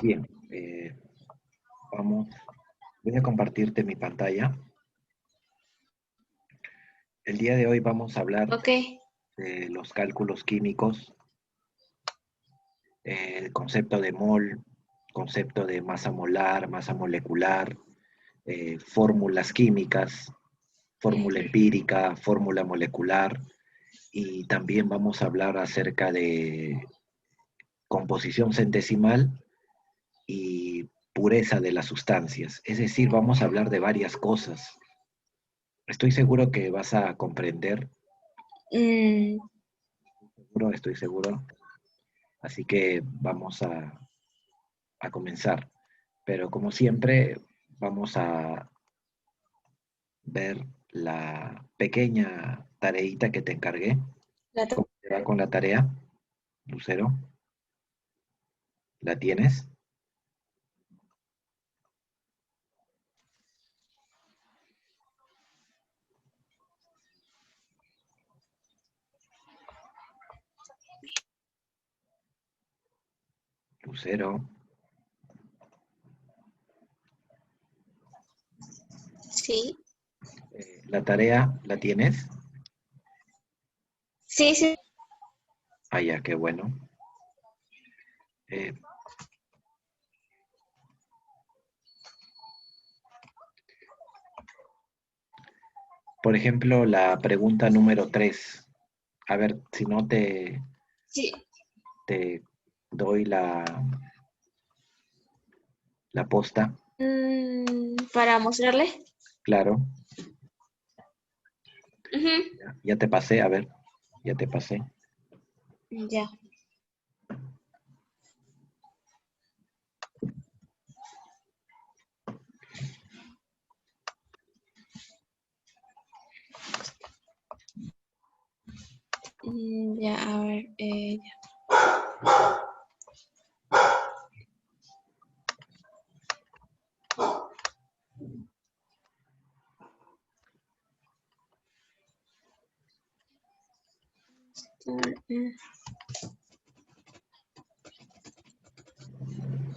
Bien, vamos, voy a compartirte mi pantalla. El día de hoy vamos a hablar Ok, de los cálculos químicos, el concepto de mol, concepto de masa molar, masa molecular, fórmulas químicas, fórmula empírica, fórmula molecular, y también vamos a hablar acerca de composición centesimal y pureza de las sustancias. Es decir, vamos a hablar de varias cosas. Estoy seguro que vas a comprender, mm, estoy seguro. Así que vamos a comenzar. Pero como siempre, vamos a ver la pequeña tareita que te encargué. la to- ¿Cómo te va con la tarea, Lucero? ¿La tienes? Lucero, sí, ¿la tarea la tienes? sí, sí. Ah, ya, qué bueno. Eh, por ejemplo, la pregunta número 3. A ver, si no Sí. te doy la posta, Para mostrarle. claro. Ujú. Ya te pasé, a ver, ya te pasé. Ya. Ya, a ver. Ya.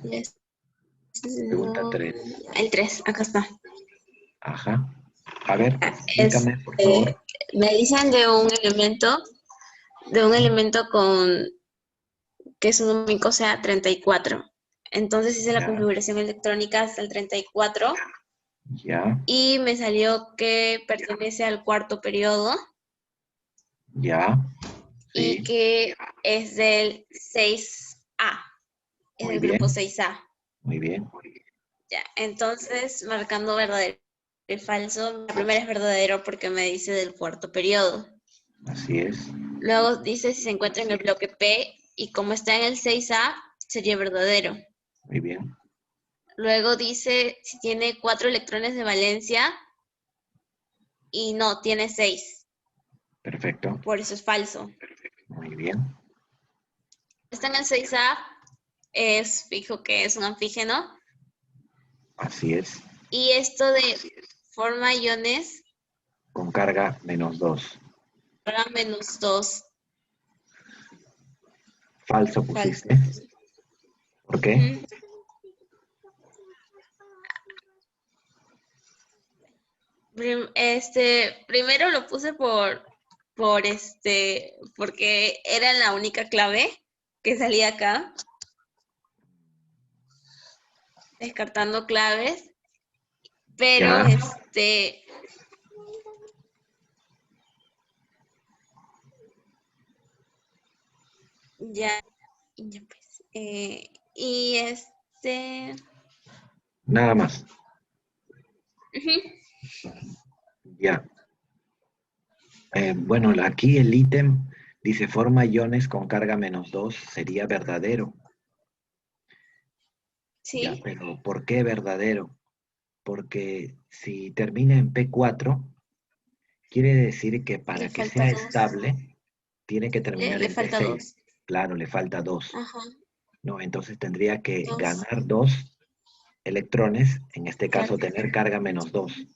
Yes. Pregunta No, 3. el 3 acá está. Ajá. A ver, Es, explícame, por favor. me dicen de un elemento con que su número sea 34. Entonces hice la Ya, configuración electrónica hasta el 34 ya, y me salió que pertenece al cuarto periodo ya. y Sí, que es del 6A, es muy del grupo bien, 6A. muy bien. Ya, entonces marcando verdadero y falso, la primera es verdadero porque me dice del cuarto periodo. Así es. Luego dice si se encuentra en el bloque P y como está en el 6A, sería verdadero. Muy bien. Luego dice si tiene 4 electrones de valencia y no, tiene 6. Perfecto. Por eso es falso. Muy bien. Está en el 6A, es fijo que es un anfígeno. Así es. Y esto de forma iones, Con carga -2. para -2. Falso Falso. pusiste. ¿Por qué? Ujú. Primero lo puse porque era la única clave que salía acá, descartando claves, pero Ya. ya, ya pues, y Nada más. ujú, Ya. Bueno, aquí el ítem dice forma iones con carga -2. Sería verdadero. Ya, sí, pero ¿por qué verdadero? Porque si termina en P4, quiere decir que le para que falta sea dos, estable, tiene que terminar le en falta P6. dos, Claro, le falta 2. ajá, ¿No? Entonces tendría que dos, ganar 2 electrones, en este caso claro, tener carga -2.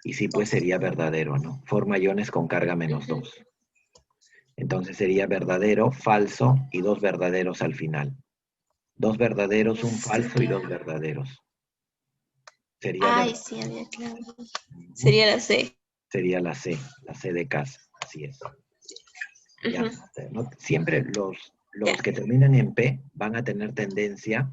Y sí, pues dos, sería verdadero, ¿no? Forma iones con carga ujú, -2. Entonces sería verdadero, falso y dos verdaderos al final. 2 verdaderos, un falso y 2 Sería... verdaderos. Sería la, Ay, sí, había claro. Ujú. Sería la C. Sería la C de casa, así es. Ya, Ujú. siempre Ya. los que terminan en P van a tener tendencia,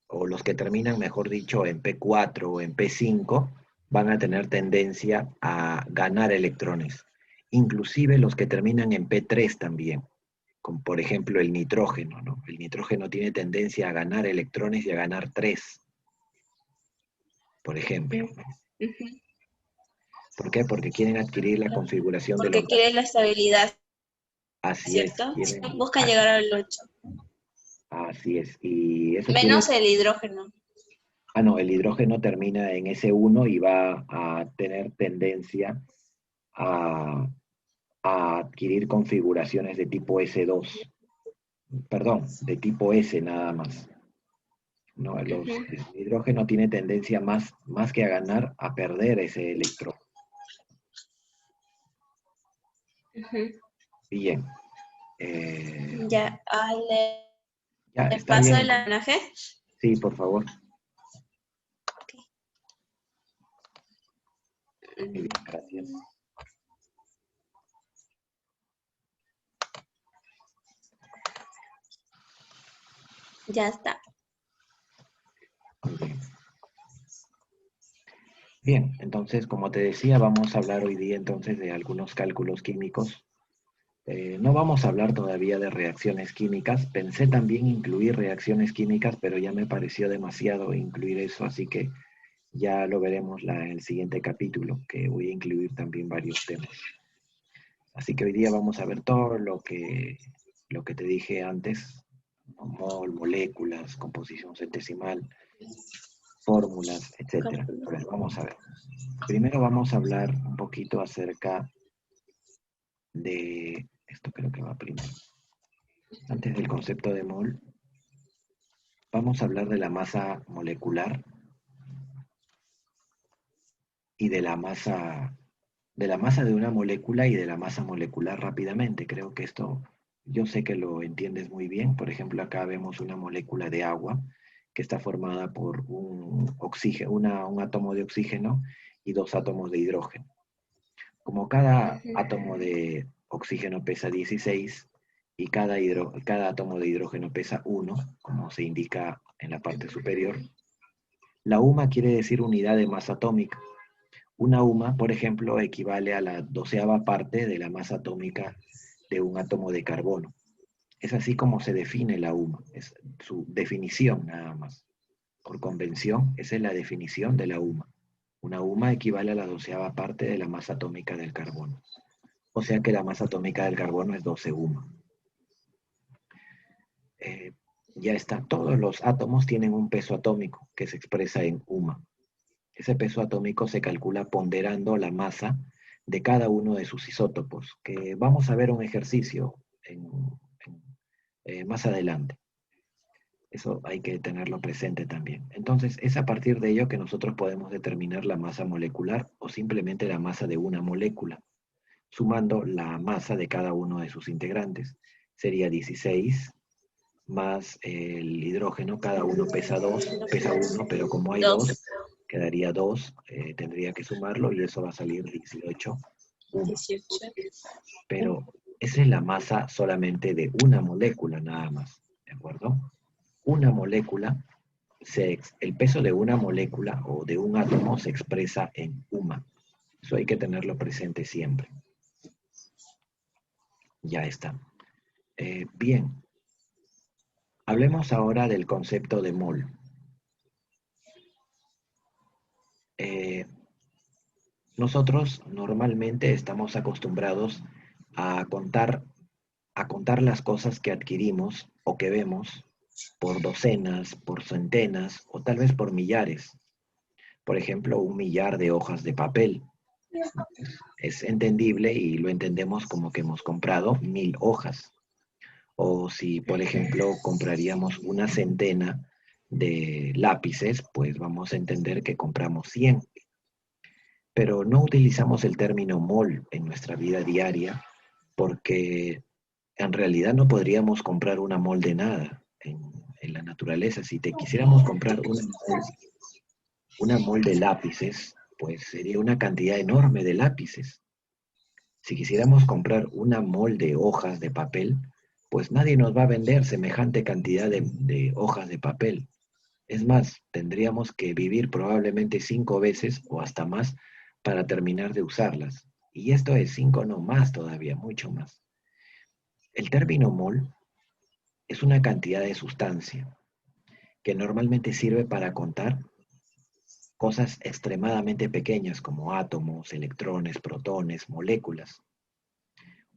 o los que terminan, mejor dicho, en P4 o en P5, van a tener tendencia a ganar electrones. Inclusive los que terminan en P3 también, como por ejemplo el nitrógeno, ¿no? El nitrógeno tiene tendencia a ganar electrones y a ganar 3, por ejemplo, ¿no? Ujú. ¿Por qué? Porque quieren adquirir la configuración de Porque los... quiere la estabilidad, Así es, ¿cierto? quieren... Buscan llegar al 8. Así es. Y eso quiere... Menos el hidrógeno. Ah, no, el hidrógeno termina en S1 y va a tener tendencia a, a adquirir configuraciones de tipo S2. Perdón, de tipo S nada más. ¿No? Ujú, El hidrógeno tiene tendencia más que a ganar, a perder ese electrón. ujú. Bien. Eh, Ya, ya, le está paso bien. el anaje. Sí, por favor. Muy bien, gracias. Ya está. Muy bien. Bien, entonces, como te decía, vamos a hablar hoy día entonces de algunos cálculos químicos. No vamos a hablar todavía de reacciones químicas. Pensé también incluir reacciones químicas, pero ya me pareció demasiado incluir eso, así que ya lo veremos en el siguiente capítulo, que voy a incluir también varios temas. Así que hoy día vamos a ver todo lo que te dije antes, ¿no? Mol, moléculas, composición centesimal, fórmulas, etcétera. A ver, vamos a ver. Primero vamos a hablar un poquito acerca de, esto creo que va primero, antes del concepto de mol, vamos a hablar de la masa molecular y de la masa de una molécula y de la masa molecular rápidamente. Creo que esto, yo sé que lo entiendes muy bien. Por ejemplo, acá vemos una molécula de agua que está formada por un átomo de oxígeno y 2 átomos de hidrógeno. Como cada Ujú. átomo de oxígeno pesa 16 y cada átomo de hidrógeno pesa 1, como se indica en la parte superior, la UMA quiere decir unidad de masa atómica. Una UMA, por ejemplo, equivale a la 12ª parte de la masa atómica de un átomo de carbono. Es así como se define la UMA, es su definición nada más. Por convención, esa es la definición de la UMA. Una UMA equivale a la 12ª parte de la masa atómica del carbono. O sea que la masa atómica del carbono es 12 UMA. Eh, ya está, todos los átomos tienen un peso atómico que se expresa en UMA. Ese peso atómico se calcula ponderando la masa de cada uno de sus isótopos, que vamos a ver un ejercicio más adelante. Eso hay que tenerlo presente también. Entonces, es a partir de ello que nosotros podemos determinar la masa molecular o simplemente la masa de una molécula, sumando la masa de cada uno de sus integrantes. Sería 16 más el hidrógeno, cada uno pesa 2, pesa 1, pero como hay 2, Dos. quedaría 2, tendría que sumarlo y eso va a salir 18, 1. 18. Pero esa es la masa solamente de una molécula nada más, ¿de acuerdo? Una molécula, el peso de una molécula o de un átomo se expresa en UMA. Eso hay que tenerlo presente siempre. Ya está. Bien, hablemos ahora del concepto de mol. Eh, Nosotros normalmente estamos acostumbrados a contar, a contar las cosas que adquirimos o que vemos por docenas, por centenas o tal vez por millares. Por ejemplo, 1 millar de hojas de papel. Es entendible y lo entendemos como que hemos comprado 1000 hojas. O si, por ejemplo, compraríamos una centena de lápices, pues vamos a entender que compramos 100. Pero no utilizamos el término mol en nuestra vida diaria porque en realidad no podríamos comprar una mol de nada. en la naturaleza. Si te quisiéramos comprar una mol de lápices, pues sería una cantidad enorme de lápices. Si quisiéramos comprar una mol de hojas de papel, pues nadie nos va a vender semejante cantidad de hojas de papel. Es más, tendríamos que vivir probablemente 5 veces o hasta más para terminar de usarlas. Y esto es 5, no más todavía, mucho más. El término mol es una cantidad de sustancia que normalmente sirve para contar cosas extremadamente pequeñas como átomos, electrones, protones, moléculas.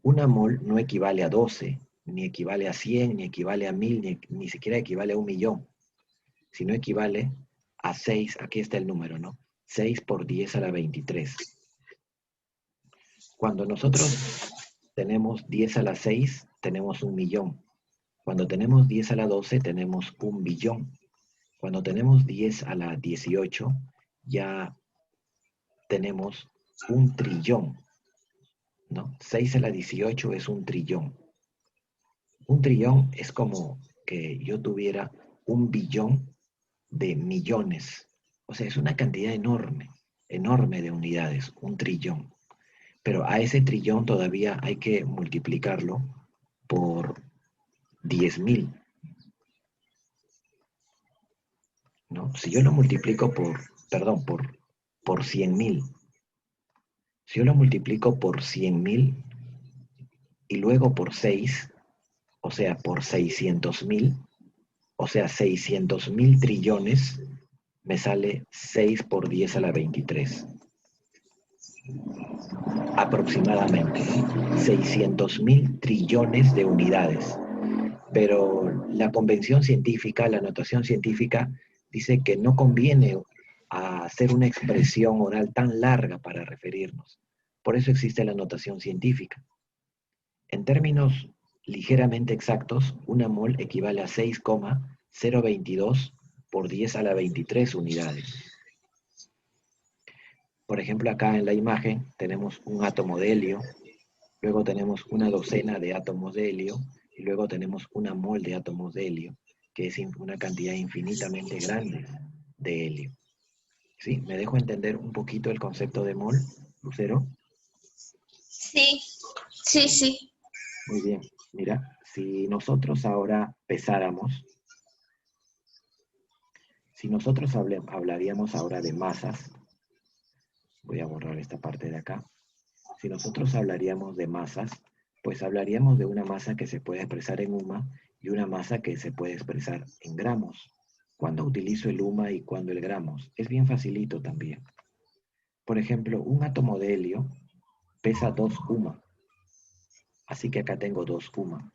Una mol no equivale a 12, ni equivale a 100, ni equivale a 1000, ni siquiera equivale a 1.000.000, sino equivale a 6, aquí está el número, ¿no? 6 por 10 a la 23. Cuando nosotros tenemos 10 a la 6, tenemos 1.000.000. Cuando tenemos 10 a la 12, tenemos 1.000.000.000. Cuando tenemos 10 a la 18, ya tenemos 1.000.000.000, ¿no? 6 a la 18 es 1.000.000.000. 1.000.000.000 es como que yo tuviera 1.000.000.000 de millones. O sea, es una cantidad enorme, enorme de unidades, 1.000.000.000. Pero a ese trillón todavía hay que multiplicarlo por 10.000, ¿no? Si yo lo multiplico por 100.000, si yo lo multiplico por 100.000 y luego por 6, o sea, por 600.000, o sea, 600.000 trillones, me sale 6 por 10 a la 23. Aproximadamente 600.000 trillones de unidades. Pero la convención científica, la notación científica, dice que no conviene hacer una expresión oral tan larga para referirnos. Por eso existe la notación científica. En términos ligeramente exactos, una mol equivale a 6,022 por 10 a la 23 unidades. Por ejemplo, acá en la imagen tenemos un átomo de helio, luego tenemos una docena de átomos de helio, y luego tenemos una mol de átomos de helio, que es una cantidad infinitamente grande de helio. ¿Sí? ¿Me dejo entender un poquito el concepto de mol, Lucero? Sí, sí, sí. Muy bien. Mira, si nosotros ahora pesáramos, si nosotros hablaríamos ahora de masas, voy a borrar esta parte de acá. Si nosotros hablaríamos de masas, pues hablaríamos de una masa que se puede expresar en UMA y una masa que se puede expresar en gramos. ¿Cuándo utilizo el UMA y cuándo el gramos? Es bien facilito también. Por ejemplo, un átomo de helio pesa 2 UMA. Así que acá tengo 2 UMA.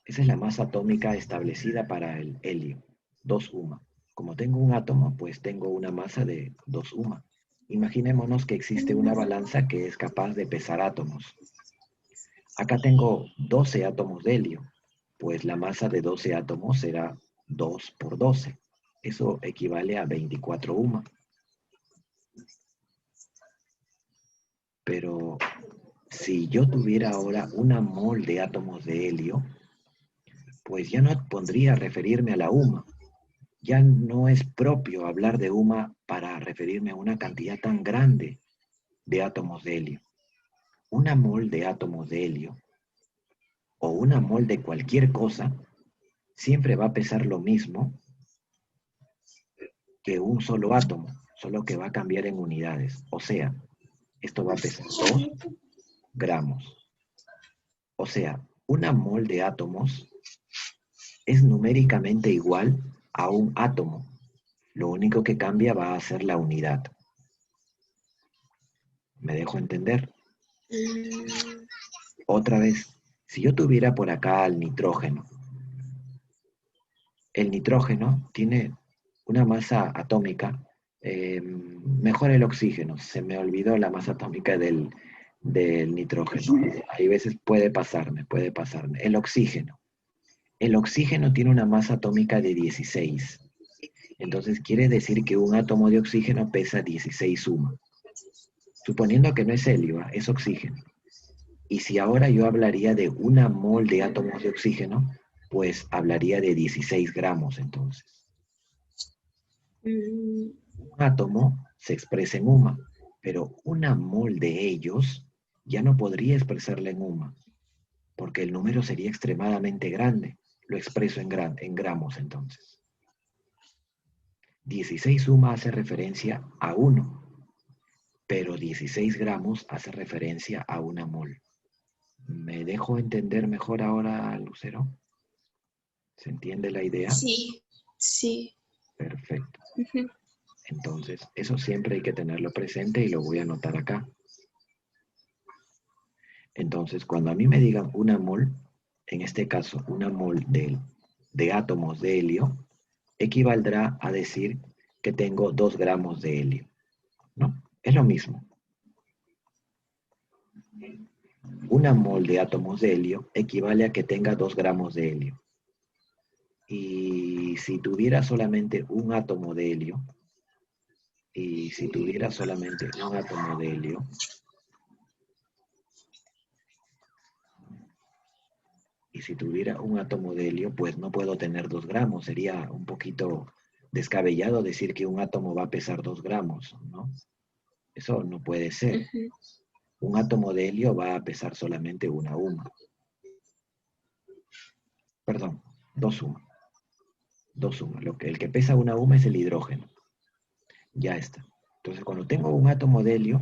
Esa es la masa atómica establecida para el helio, 2 UMA. Como tengo un átomo, pues tengo una masa de 2 UMA. Imaginémonos que existe una balanza que es capaz de pesar átomos. Acá tengo 12 átomos de helio, pues la masa de 12 átomos será 2 por 12. Eso equivale a 24 UMA. Pero si yo tuviera ahora una mol de átomos de helio, pues ya no pondría referirme a la UMA. Ya no es propio hablar de UMA para referirme a una cantidad tan grande de átomos de helio. Una mol de átomos de helio o una mol de cualquier cosa siempre va a pesar lo mismo que un solo átomo, solo que va a cambiar en unidades. O sea, esto va a pesar 2 gramos. O sea, una mol de átomos es numéricamente igual a un átomo. Lo único que cambia va a ser la unidad. ¿Me dejo entender? Otra vez, si yo tuviera por acá el nitrógeno tiene una masa atómica, mejor el oxígeno, se me olvidó la masa atómica del nitrógeno. Hay veces puede pasarme. El oxígeno tiene una masa atómica de 16. Entonces quiere decir que un átomo de oxígeno pesa 16 UMA. Suponiendo que no es helio, es oxígeno. Y si ahora yo hablaría de una mol de átomos de oxígeno, pues hablaría de 16 gramos entonces. Mm, Un átomo se expresa en UMA, pero una mol de ellos ya no podría expresarla en UMA, porque el número sería extremadamente grande. Lo expreso en gramos entonces. 16 UMA hace referencia a 1, pero 16 gramos hace referencia a una mol. ¿Me dejo entender mejor ahora, Lucero? ¿Se entiende la idea? sí, sí. Perfecto. Ujú. Entonces, eso siempre hay que tenerlo presente y lo voy a anotar acá. Entonces, cuando a mí me digan una mol, en este caso una mol de átomos de helio, equivaldrá a decir que tengo 2 gramos de helio, ¿no? Es lo mismo. Una mol de átomos de helio equivale a que tenga 2 gramos de helio. Y si tuviera solamente un átomo de helio, pues no puedo tener 2 gramos. Sería un poquito descabellado decir que un átomo va a pesar 2 gramos, ¿no? Eso no puede ser. Ujú. Un átomo de helio va a pesar solamente una UMA. Perdón, 2 UMA. 2 UMA. El que pesa una UMA es el hidrógeno. Ya está. Entonces, cuando tengo un átomo de helio,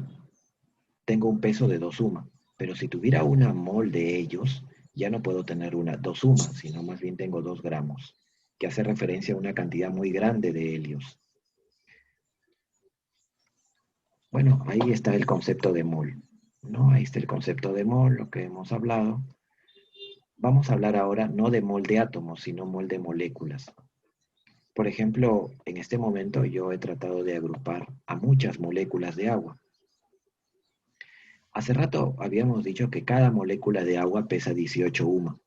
tengo un peso de 2 UMA. Pero si tuviera una mol de ellos, ya no puedo tener 2 UMA, sino más bien tengo 2 gramos, que hace referencia a una cantidad muy grande de helios. Bueno, ahí está el concepto de mol, ¿no? Ahí está el concepto de mol, lo que hemos hablado. Vamos a hablar ahora no de mol de átomos, sino mol de moléculas. Por ejemplo, en este momento yo he tratado de agrupar a muchas moléculas de agua. Hace rato habíamos dicho que cada molécula de agua pesa 18 UMA.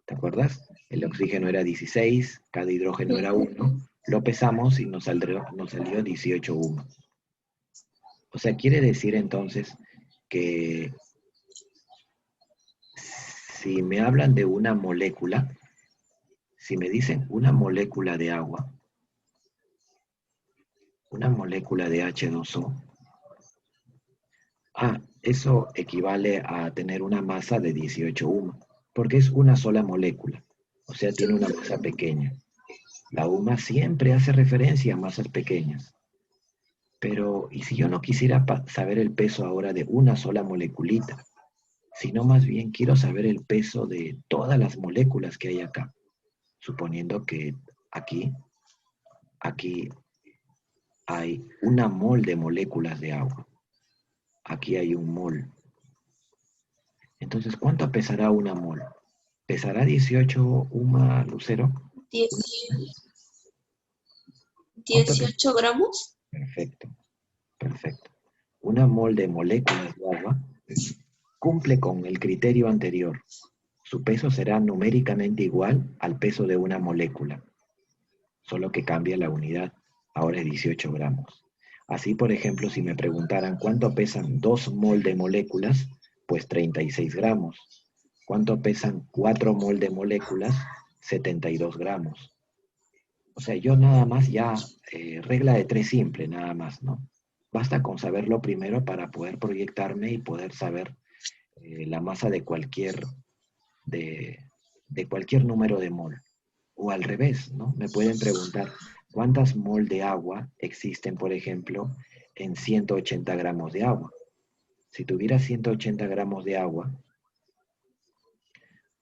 ¿Te acuerdas? El oxígeno era 16, cada hidrógeno era 1. Lo pesamos y nos salió 18 UMA. O sea, quiere decir entonces que si me hablan de una molécula, si me dicen una molécula de agua, una molécula de H2O, eso equivale a tener una masa de 18 UMA, porque es una sola molécula, o sea, tiene una masa pequeña. La UMA siempre hace referencia a masas pequeñas. Pero, ¿y si yo no quisiera saber el peso ahora de una sola moleculita? Sino más bien quiero saber el peso de todas las moléculas que hay acá, suponiendo que aquí hay una mol de moléculas de agua. Aquí hay un mol. Entonces, ¿cuánto pesará una mol? ¿Pesará 18 UMA, Lucero? 18 gramos. Perfecto, perfecto. Una mol de moléculas de agua cumple con el criterio anterior. Su peso será numéricamente igual al peso de una molécula, solo que cambia la unidad. Ahora es 18 gramos. Así, por ejemplo, si me preguntaran cuánto pesan 2 mol de moléculas, pues 36 gramos. ¿Cuánto pesan 4 mol de moléculas? 72 gramos. O sea, yo nada más ya, regla de 3 simple, nada más, ¿no? Basta con saberlo primero para poder proyectarme y poder saber la masa de, de cualquier número de mol. O al revés, ¿no? Me pueden preguntar, ¿cuántas mol de agua existen, por ejemplo, en 180 gramos de agua? Si tuviera 180 gramos de agua,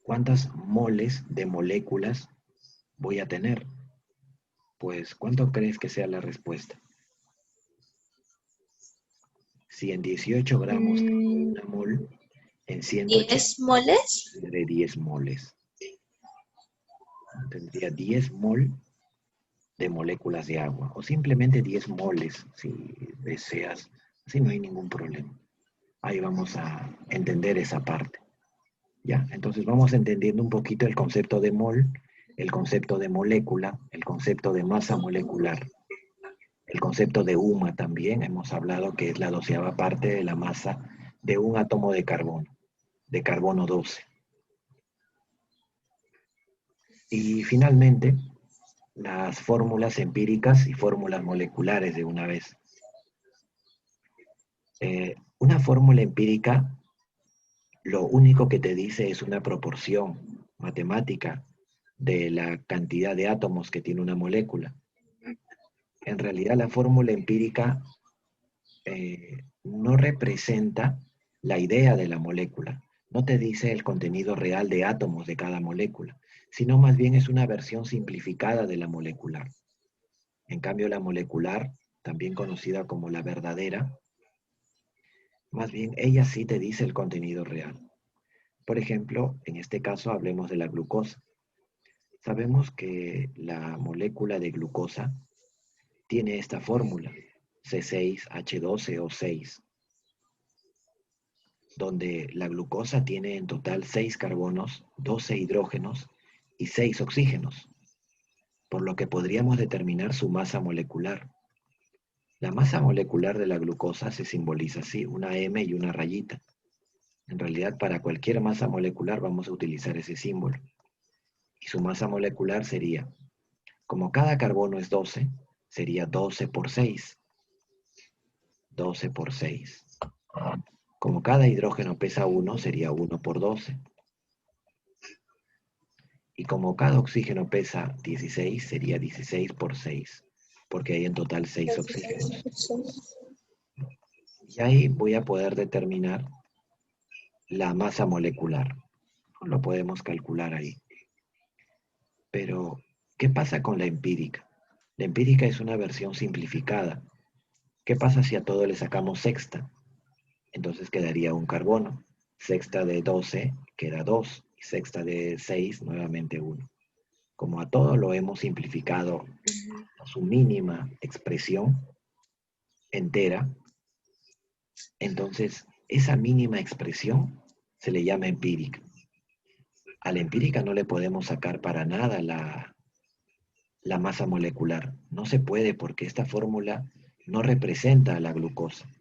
¿cuántas moles de moléculas voy a tener? Pues, ¿cuánto crees que sea la respuesta? Si en 18 gramos tengo Mm, una mol, en 180 ¿10 moles? tendré 10 moles. Tendría 10 mol de moléculas de agua, o simplemente 10 moles, si deseas, así no hay ningún problema. Ahí vamos a entender esa parte. ¿Ya? Entonces vamos entendiendo un poquito el concepto de mol, el concepto de molécula, el concepto de masa molecular, el concepto de UMA también, hemos hablado que es la 12ª parte de la masa de un átomo de carbono 12. Y finalmente, las fórmulas empíricas y fórmulas moleculares de una vez. Una fórmula empírica lo único que te dice es una proporción matemática de la cantidad de átomos que tiene una molécula. En realidad la fórmula empírica no representa la idea de la molécula, no te dice el contenido real de átomos de cada molécula, sino más bien es una versión simplificada de la molecular. En cambio, la molecular, también conocida como la verdadera, más bien ella sí te dice el contenido real. Por ejemplo, en este caso hablemos de la glucosa. Sabemos que la molécula de glucosa tiene esta fórmula, C6H12O6, donde la glucosa tiene en total 6 carbonos, 12 hidrógenos y 6 oxígenos, por lo que podríamos determinar su masa molecular. La masa molecular de la glucosa se simboliza así, una M y una rayita. En realidad, para cualquier masa molecular vamos a utilizar ese símbolo. Y su masa molecular sería, como cada carbono es 12, sería 12 por 6. 12 por 6. Como cada hidrógeno pesa 1, sería 1 por 12. Y como cada oxígeno pesa 16, sería 16 por 6, porque hay en total 6 oxígenos. Y ahí voy a poder determinar la masa molecular. Lo podemos calcular ahí. Pero, ¿qué pasa con la empírica? La empírica es una versión simplificada. ¿Qué pasa si a todo le sacamos sexta? Entonces quedaría un carbono. Sexta de 12 queda 2. Y sexta de 6, nuevamente 1. Como a todo lo hemos simplificado a su mínima expresión entera, entonces esa mínima expresión se le llama empírica. A la empírica no le podemos sacar para nada la masa molecular. No se puede porque esta fórmula no representa a la glucosa.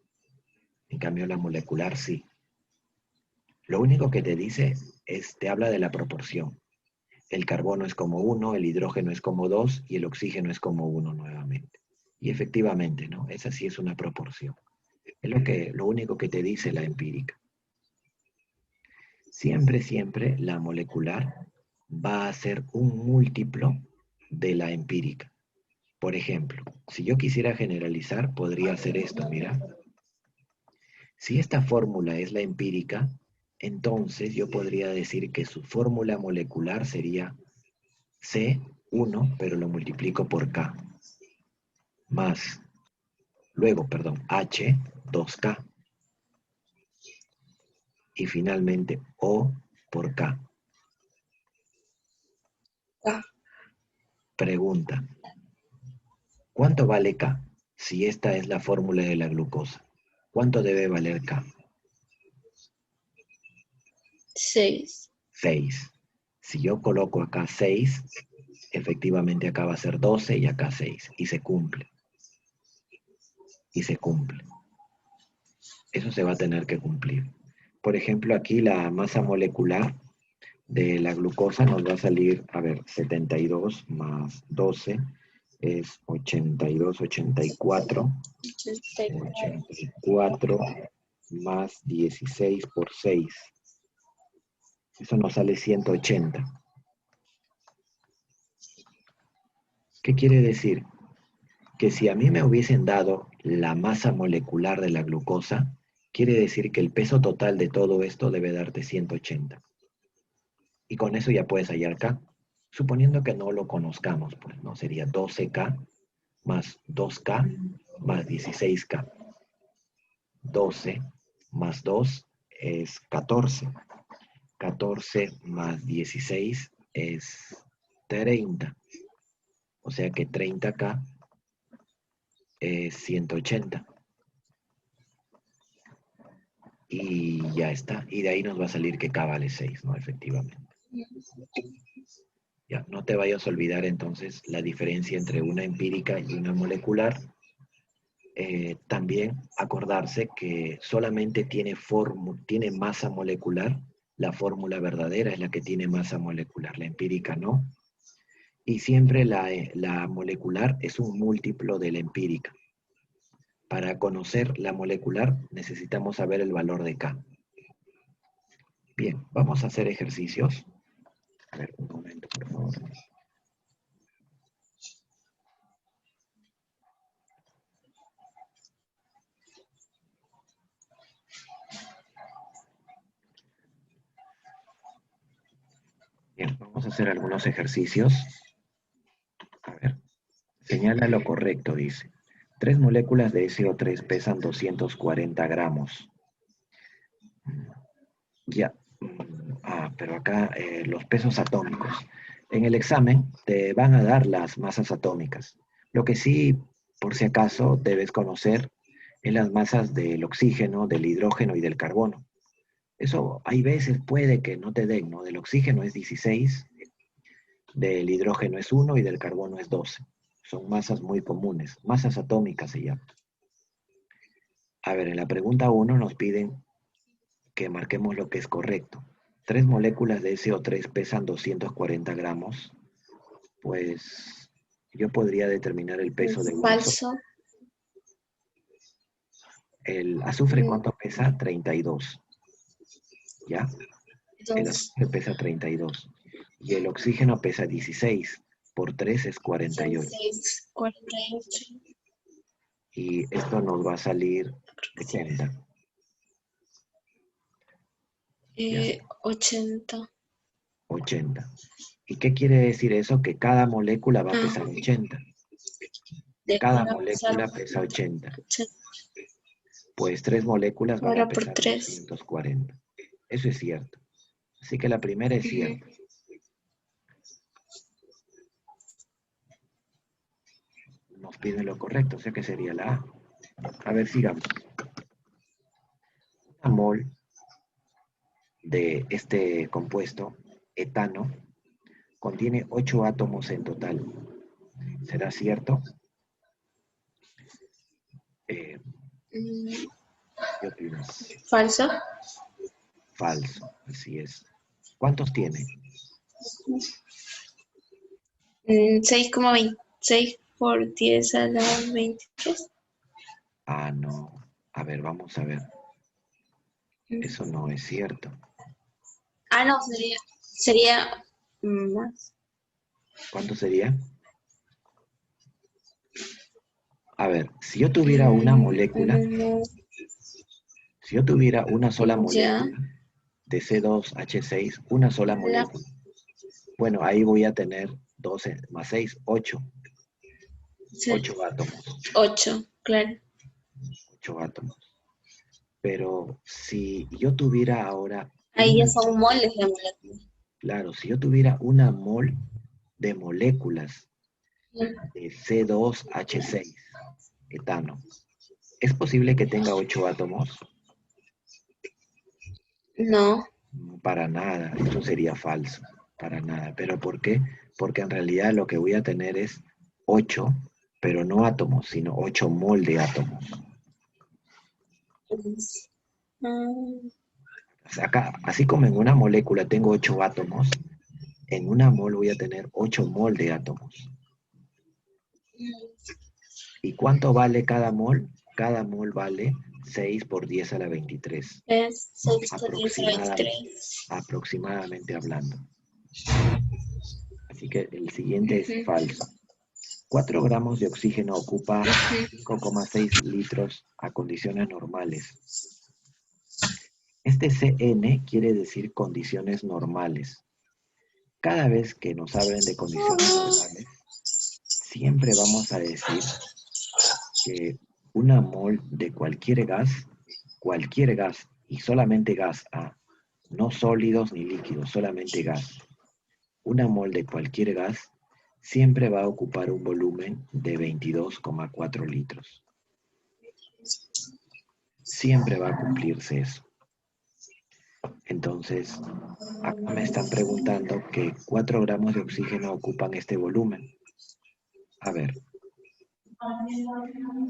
En cambio, la molecular sí. Lo único que te dice te habla de la proporción. El carbono es como 1, el hidrógeno es como 2 y el oxígeno es como 1 nuevamente. Y efectivamente, ¿no? Esa sí es una proporción. Es lo único que te dice la empírica. Siempre, siempre la molecular va a ser un múltiplo de la empírica. Por ejemplo, si yo quisiera generalizar, podría hacer esto, mira. Si esta fórmula es la empírica, entonces yo podría decir que su fórmula molecular sería C1, pero lo multiplico por K, más, luego, perdón, H, 2K, y finalmente O por K. Pregunta, ¿cuánto vale K? Si esta es la fórmula de la glucosa, ¿cuánto debe valer K? 6. 6. Si yo coloco acá 6, efectivamente acá va a ser 12 y acá 6. Y se cumple. Y se cumple. Eso se va a tener que cumplir. Por ejemplo, aquí la masa molecular de la glucosa nos va a salir, a ver, 72 más 12 es 82, 84. 84 más 16 por 6. Eso nos sale 180. ¿Qué quiere decir? Que si a mí me hubiesen dado la masa molecular de la glucosa, quiere decir que el peso total de todo esto debe darte 180. Y con eso ya puedes hallar K. Suponiendo que no lo conozcamos, pues no sería 12K más 2K más 16K. 12 más 2 es 14. 14 más 16 es 30. O sea que 30K es 180. Y ya está. Y de ahí nos va a salir que K vale 6, ¿no? Efectivamente. Ya, no te vayas a olvidar entonces la diferencia entre una empírica y una molecular. También acordarse que solamente tiene masa molecular. La fórmula verdadera es la que tiene masa molecular. La empírica no. Y siempre la molecular es un múltiplo de la empírica. Para conocer la molecular necesitamos saber el valor de K. Bien, vamos a hacer ejercicios. A ver, un momento, por favor. Bien, vamos a hacer algunos ejercicios. A ver, señala lo correcto, dice. 3 moléculas de SO3 pesan 240 gramos. Ya. Pero acá los pesos atómicos. En el examen te van a dar las masas atómicas. Lo que sí, por si acaso, debes conocer es las masas del oxígeno, del hidrógeno y del carbono. Eso hay veces puede que no te den, ¿no? Del oxígeno es 16, del hidrógeno es 1 y del carbono es 12. Son masas muy comunes, masas atómicas se llaman. A ver, en la pregunta 1 nos piden que marquemos lo que es correcto. 3 moléculas de SO3 pesan 240 gramos. Pues yo podría determinar el peso de una Falso. sola. El azufre, ¿cuánto pesa? 32. ¿Ya? El azufre pesa 32. Y el oxígeno pesa 16. Por 3 es 48. 48. Y esto nos va a salir 80. 80. 80. ¿Y qué quiere decir eso? Que cada molécula va a pesar 80. Cada molécula pesa 80. Pues 3 moléculas van a pesar 240. Eso es cierto. Así que la primera es cierta. Nos piden lo correcto, o sea que sería la A. A ver, sigamos. Una mol de este compuesto, etano, contiene 8 átomos en total. ¿Será cierto? ¿Qué opinas? Falso. Falso, así es. ¿Cuántos tiene? 6,26 por 10 a la 23. Ah, no. A ver, vamos a ver. Eso no es cierto. Ah, no, sería más. ¿Cuánto sería? A ver, si yo tuviera una molécula, si yo tuviera una sola molécula de C2H6, una sola molécula, bueno, ahí voy a tener 12 más 6, 8. 8 átomos. 8, claro. 8 átomos. Pero si yo tuviera ahora... Ahí ya son moles de moléculas. Claro, si yo tuviera una mol de moléculas de C2H6, etano, ¿es posible que tenga 8 átomos? No. Para nada, eso sería falso, para nada. ¿Pero por qué? Porque en realidad lo que voy a tener es 8, pero no átomos, sino 8 mol de átomos. Acá, así como en una molécula tengo 8 átomos, en una mol voy a tener 8 mol de átomos. ¿Y cuánto vale cada mol? Cada mol vale 6 por 10 a la 23. Es 6 por 10 a la 23. Aproximadamente hablando. Así que el siguiente es falso. 4 gramos de oxígeno ocupa 5,6 litros a condiciones normales. Este CN quiere decir condiciones normales. Cada vez que nos hablen de condiciones normales, siempre vamos a decir que una mol de cualquier gas, y solamente gas, no sólidos ni líquidos, solamente gas. Una mol de cualquier gas siempre va a ocupar un volumen de 22,4 litros. Siempre va a cumplirse eso. Entonces, acá me están preguntando que 4 gramos de oxígeno ocupan este volumen. A ver,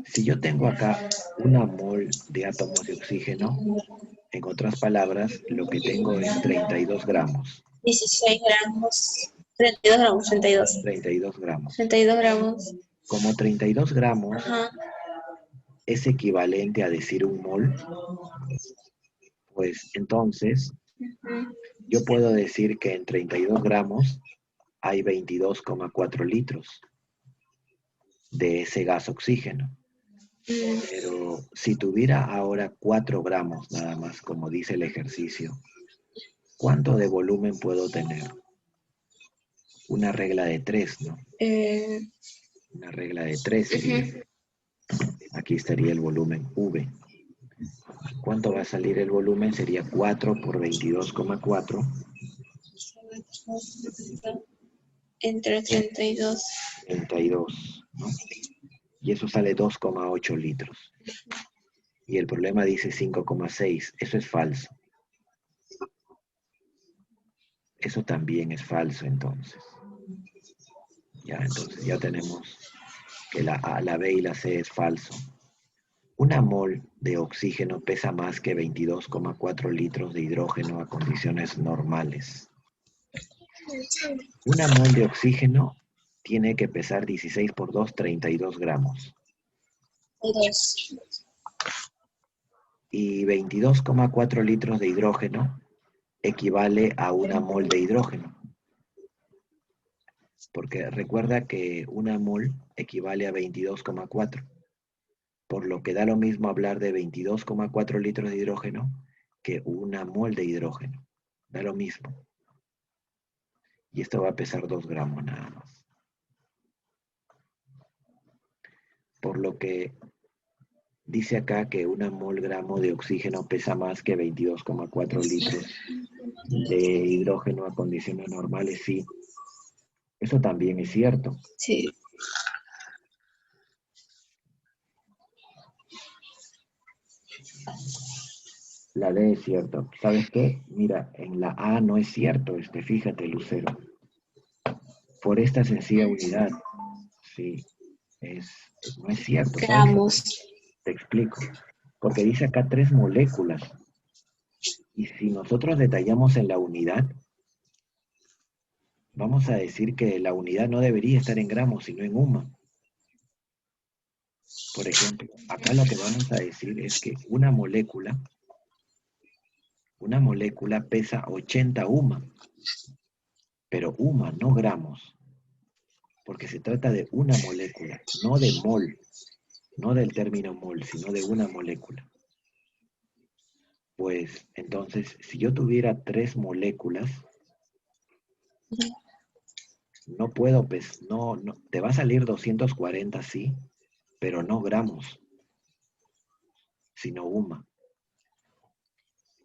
si yo tengo acá una mol de átomos de oxígeno, en otras palabras, lo que tengo es 32 gramos. 16 gramos. 32 gramos, 32. 32 gramos. 32 gramos. Como 32 gramos Ajá. es equivalente a decir un mol, pues entonces yo puedo decir que en 32 gramos hay 22,4 litros de ese gas oxígeno. Pero si tuviera ahora 4 gramos nada más, como dice el ejercicio, ¿cuánto de volumen puedo tener? Una regla de 3, ¿no? Una regla de 3 sería. Aquí estaría el volumen V. ¿Cuánto va a salir el volumen? Sería 4 por 22,4. Entre 32. 32, ¿no? Y eso sale 2,8 litros. Y el problema dice 5,6. Eso es falso. Eso también es falso, entonces. Entonces ya tenemos que la A, la B y la C es falso. Una mol de oxígeno pesa más que 22,4 litros de hidrógeno a condiciones normales. Una mol de oxígeno tiene que pesar 16 por 2, 32 gramos. Y 22,4 litros de hidrógeno equivale a una mol de hidrógeno. Porque recuerda que una mol equivale a 22,4. Por lo que da lo mismo hablar de 22,4 litros de hidrógeno que una mol de hidrógeno. Da lo mismo. Y esto va a pesar 2 gramos nada más. Por lo que dice acá que una mol gramo de oxígeno pesa más que 22,4 litros de hidrógeno a condiciones normales, sí. Eso también es cierto. Sí. La D es cierto. ¿Sabes qué? Mira, en la A no es cierto, fíjate, Lucero. Por esta sencilla unidad. Sí, no es cierto. Gramos. Te explico. Porque dice acá 3 moléculas. Y si nosotros detallamos en la unidad, vamos a decir que la unidad no debería estar en gramos, sino en UMA. Por ejemplo, acá lo que vamos a decir es que una molécula pesa 80 UMA, pero UMA, no gramos, porque se trata de una molécula, no de mol, no del término mol, sino de una molécula. Pues entonces, si yo tuviera 3 moléculas, no puedo, te va a salir 240, sí, pero no gramos, sino UMA,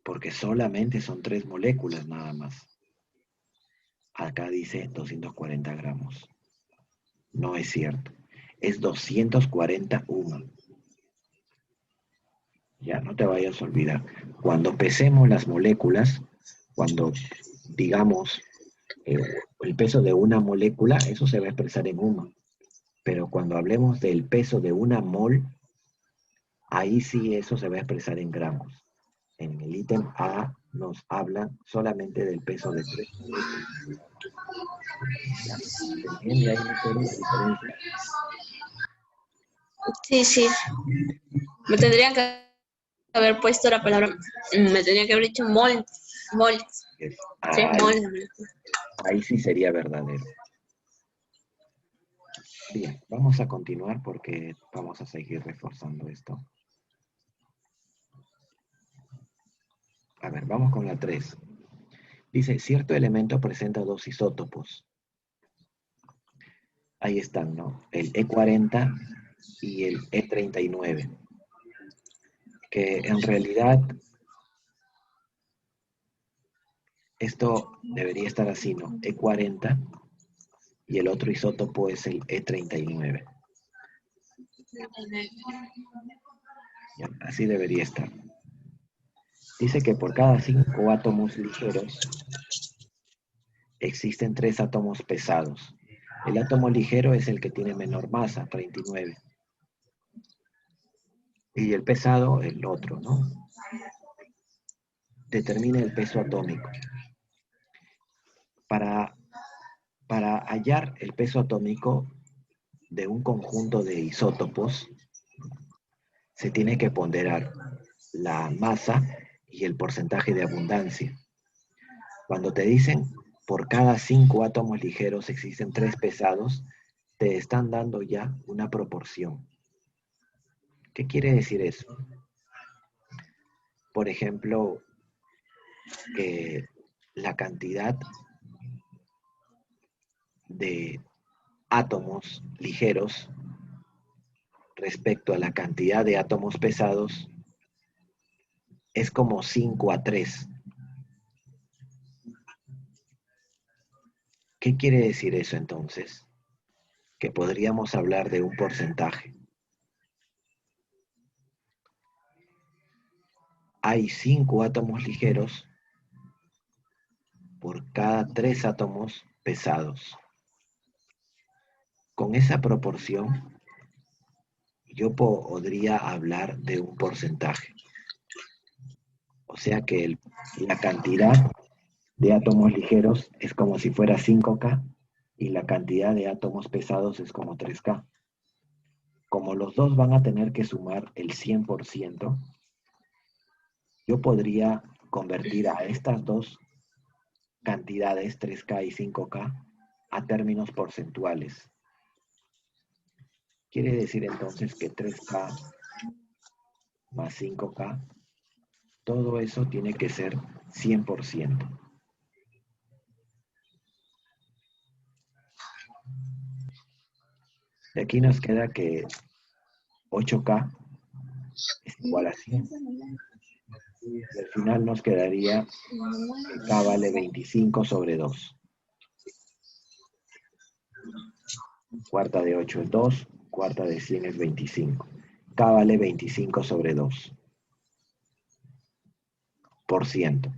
porque solamente son 3 moléculas nada más. Acá dice 240 gramos. No es cierto. Es 240 UMA. Ya, no te vayas a olvidar. Cuando pesemos las moléculas, cuando digamos el peso de una molécula, eso se va a expresar en UMA. Pero cuando hablemos del peso de una mol, ahí sí eso se va a expresar en gramos. En el ítem A nos habla solamente del peso de 3 moléculas. ¿Ya? ¿Se entiende ahí la diferencia? Sí, sí. Me tendrían que haber puesto la palabra, me tendrían que haber dicho mol. Mol. Tres mol. Ahí sí sería verdadero. Bien, vamos a continuar porque vamos a seguir reforzando esto. A ver, vamos con la 3. Dice, cierto elemento presenta 2 isótopos. Ahí están, ¿no? El E40 y el E39. Que en realidad esto debería estar así, ¿no? E40 y el otro isótopo es el E39. Ya, así debería estar. Dice que por cada 5 átomos ligeros existen 3 átomos pesados. El átomo ligero es el que tiene menor masa, 39. Y el pesado, el otro, ¿no? Determina el peso atómico. Para Para hallar el peso atómico de un conjunto de isótopos, se tiene que ponderar la masa y el porcentaje de abundancia. Cuando te dicen por cada 5 átomos ligeros existen 3 pesados, te están dando ya una proporción. ¿Qué quiere decir eso? Por ejemplo, que la cantidad de átomos ligeros respecto a la cantidad de átomos pesados es como 5:3. ¿Qué quiere decir eso entonces? Que podríamos hablar de un porcentaje. Hay 5 átomos ligeros por cada 3 átomos pesados. Con esa proporción, yo podría hablar de un porcentaje. O sea que la cantidad de átomos ligeros es como si fuera 5K y la cantidad de átomos pesados es como 3K. Como los dos van a tener que sumar el 100%, yo podría convertir a estas dos cantidades, 3K y 5K, a términos porcentuales. Quiere decir entonces que 3K más 5K, todo eso tiene que ser 100%. De aquí nos queda que 8K es igual a 100. Y al final nos quedaría que K vale 25 sobre 2. Cuarta de 8 es 2, cuarta de 100 es 25. K vale 25 sobre 2. Por ciento.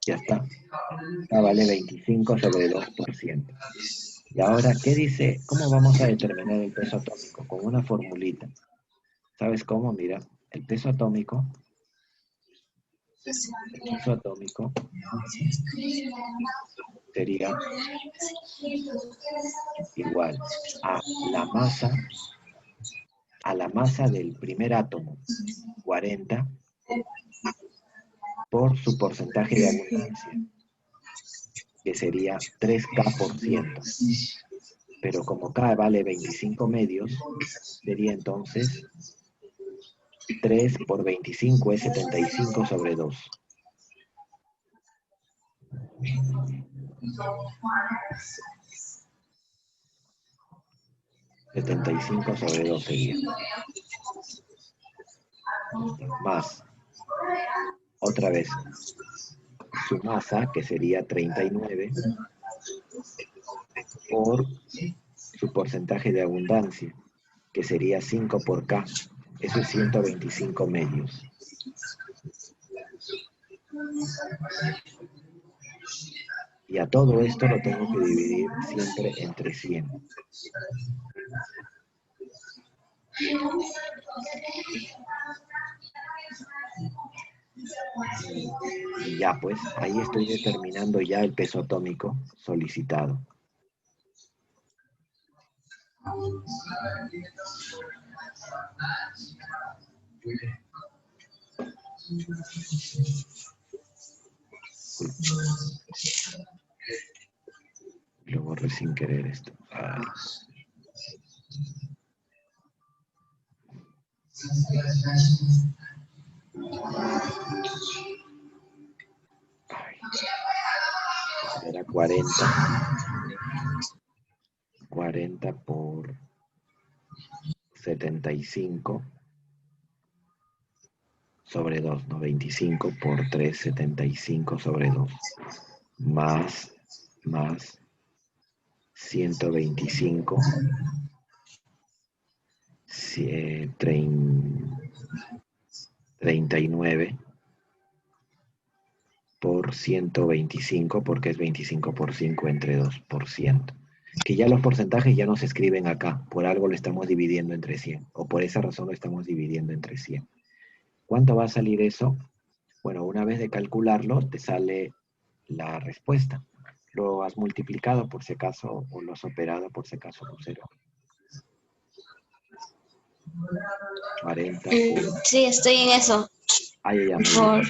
Ya está. K vale 25 sobre 2%. Y ahora, ¿qué dice? ¿Cómo vamos a determinar el peso atómico? Con una formulita. ¿Sabes cómo? Mira, el peso atómico sería igual a la masa del primer átomo, 40, por su porcentaje de abundancia, que sería 3K%. Pero como K vale 25 medios, sería entonces 3 por 25 es 75 sobre 2. 75 sobre 2 sería. Más, otra vez, su masa, que sería 39, por su porcentaje de abundancia, que sería 5 por K. Eso es 125 medios. Y a todo esto lo tengo que dividir siempre entre 100. Y ya pues, ahí estoy determinando ya el peso atómico solicitado. Lo borré sin querer esto. Ay. Era 40 por 75 sobre 2, no, 25 por 3, 75 sobre 2, más 125, 39 por por 125, porque es 25 por 5 entre 2%. Que ya los porcentajes ya no se escriben acá, por algo lo estamos dividiendo entre 100, o por esa razón lo estamos dividiendo entre 100. ¿Cuánto va a salir eso? Bueno, una vez de calcularlo, te sale la respuesta. Lo has multiplicado por si acaso, o lo has operado por si acaso con 0. 40. Sí, estoy en eso. Ay, ya, Por...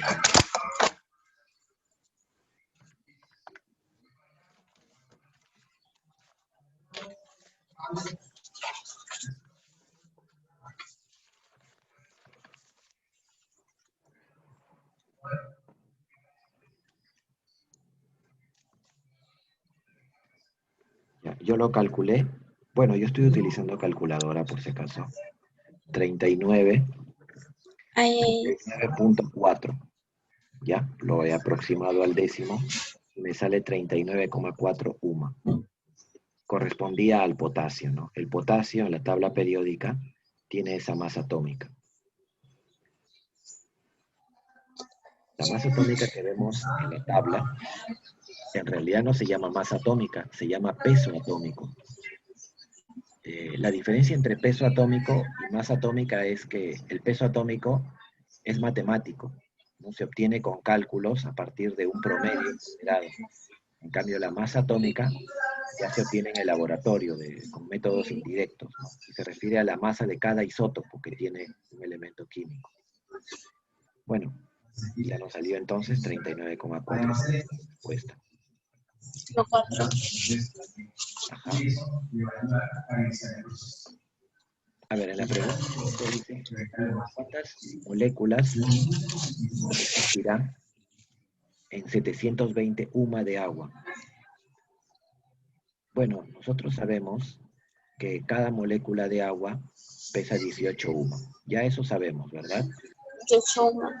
Ya, yo lo calculé. Bueno, yo estoy utilizando calculadora por si acaso. 39. Ay, 39.4. Ya, lo he aproximado al décimo. Me sale 39,4 UMA. Correspondía al potasio, ¿no? El potasio en la tabla periódica tiene esa masa atómica. La masa atómica que vemos en la tabla, en realidad no se llama masa atómica, se llama peso atómico. La diferencia entre peso atómico y masa atómica es que el peso atómico es matemático, ¿no? Se obtiene con cálculos a partir de un promedio considerado. En cambio, la masa atómica ya se obtiene en el laboratorio con métodos indirectos, ¿no? Y se refiere a la masa de cada isótopo que tiene un elemento químico. Bueno, ya nos salió entonces 39,4 respuesta. no, 4. Ajá. A ver, en la pregunta dice, ¿cuántas moléculas existirán en 720 UMA de agua? Bueno, nosotros sabemos que cada molécula de agua pesa 18 UMA. Ya eso sabemos, ¿verdad? 18 UMA.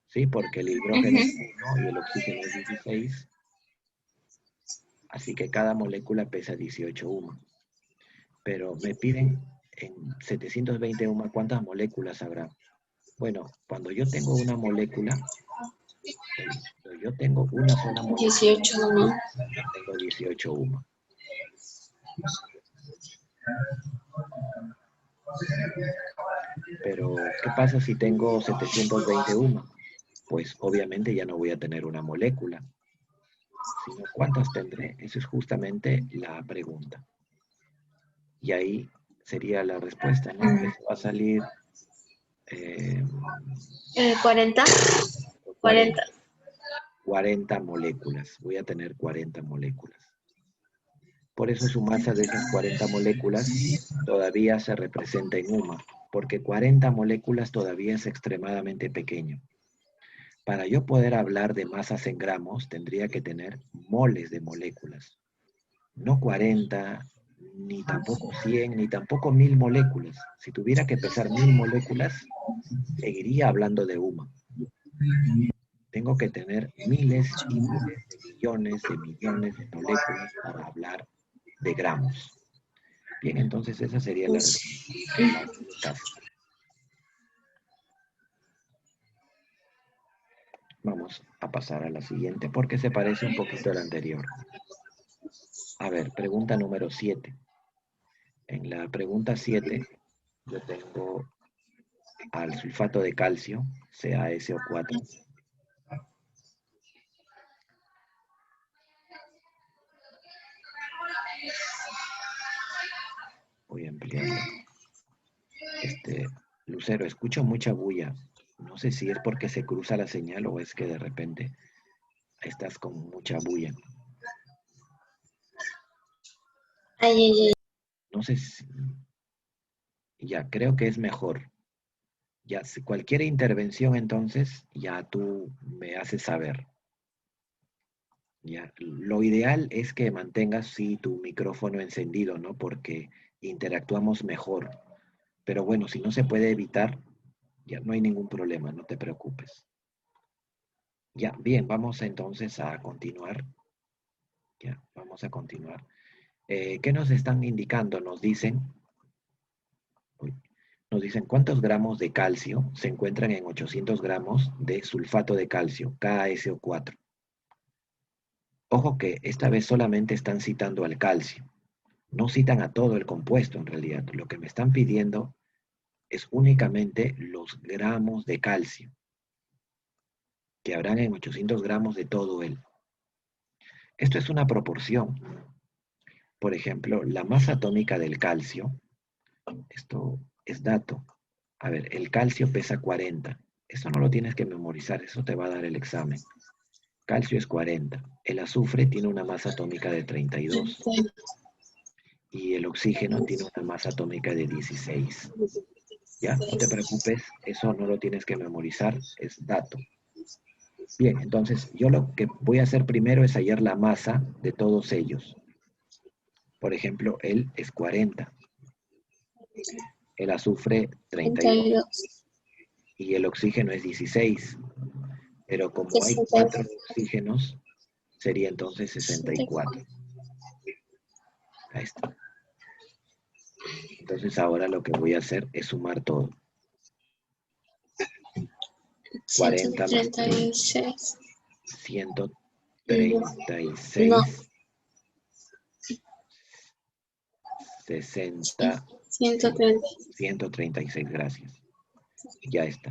Sí, porque el hidrógeno es 1 y el oxígeno es 16. Así que cada molécula pesa 18 UMA. Pero me piden en 720 UMA cuántas moléculas habrá. Bueno, cuando yo tengo una molécula, cuando yo tengo una sola molécula, 18 UMA. tengo 18 UMA. Pero, ¿qué pasa si tengo 720 UMA? Pues obviamente ya no voy a tener una molécula, sino ¿cuántas tendré? Esa es justamente la pregunta. Y ahí sería la respuesta, ¿no? Eso va a salir 40. 40. 40 moléculas. Voy a tener 40 moléculas. Por eso su masa de esas 40 moléculas todavía se representa en UMA, porque 40 moléculas todavía es extremadamente pequeño. Para yo poder hablar de masas en gramos, tendría que tener moles de moléculas. No 40, ni tampoco 100, ni tampoco 1000 moléculas. Si tuviera que pesar 1000 moléculas, seguiría hablando de UMA. Tengo que tener miles y miles de millones de moléculas para hablar de gramos. Bien, entonces esa sería la respuesta. Vamos a pasar a la siguiente porque se parece un poquito a la anterior. A ver, pregunta número 7. En la pregunta 7 yo tengo al sulfato de calcio, CaSO4. Voy a ampliarlo. Lucero, escucho mucha bulla. No sé si es porque se cruza la señal o es que de repente estás con mucha bulla. Ay. No sé si... Ya, creo que es mejor. Ya, si cualquier intervención entonces, ya tú me haces saber. Ya, lo ideal es que mantengas sí tu micrófono encendido, ¿no? Porque interactuamos mejor. Pero bueno, si no se puede evitar, ya no hay ningún problema, no te preocupes. Ya, bien, vamos entonces a continuar. Ya, vamos a continuar. ¿Qué nos están indicando? Nos dicen cuántos gramos de calcio se encuentran en 800 gramos de sulfato de calcio, KaSO4. Ojo que esta vez solamente están citando al calcio. No citan a todo el compuesto en realidad. Lo que me están pidiendo es únicamente los gramos de calcio, que habrán en 800 gramos de todo él. Esto es una proporción. Por ejemplo, la masa atómica del calcio, esto es dato. A ver, el calcio pesa 40. Eso no lo tienes que memorizar, eso te va a dar el examen. Calcio es 40. El azufre tiene una masa atómica de 32. Y el oxígeno tiene una masa atómica de 16. ¿Ya? No te preocupes, eso no lo tienes que memorizar, es dato. Bien, entonces yo lo que voy a hacer primero es hallar la masa de todos ellos. Por ejemplo, él es 40, el azufre 32 y el oxígeno es 16. Pero como hay 4 oxígenos, sería entonces 64. Ahí está. Entonces ahora lo que voy a hacer es sumar todo. 40 más 136. 136. No, 60. 130. 136, gracias. Ya está.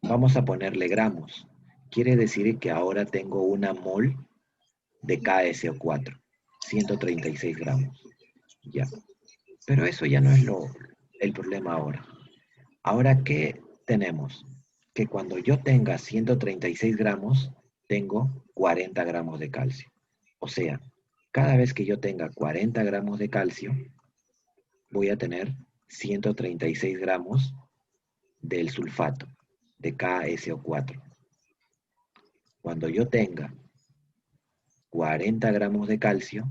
Vamos a ponerle gramos. Quiere decir que ahora tengo una mol de KSO4. 136 gramos. Ya. Pero eso ya no es el problema ahora. Ahora, ¿qué tenemos? Que cuando yo tenga 136 gramos, tengo 40 gramos de calcio. O sea, cada vez que yo tenga 40 gramos de calcio, voy a tener 136 gramos del sulfato, de KSO4. Cuando yo tenga 40 gramos de calcio,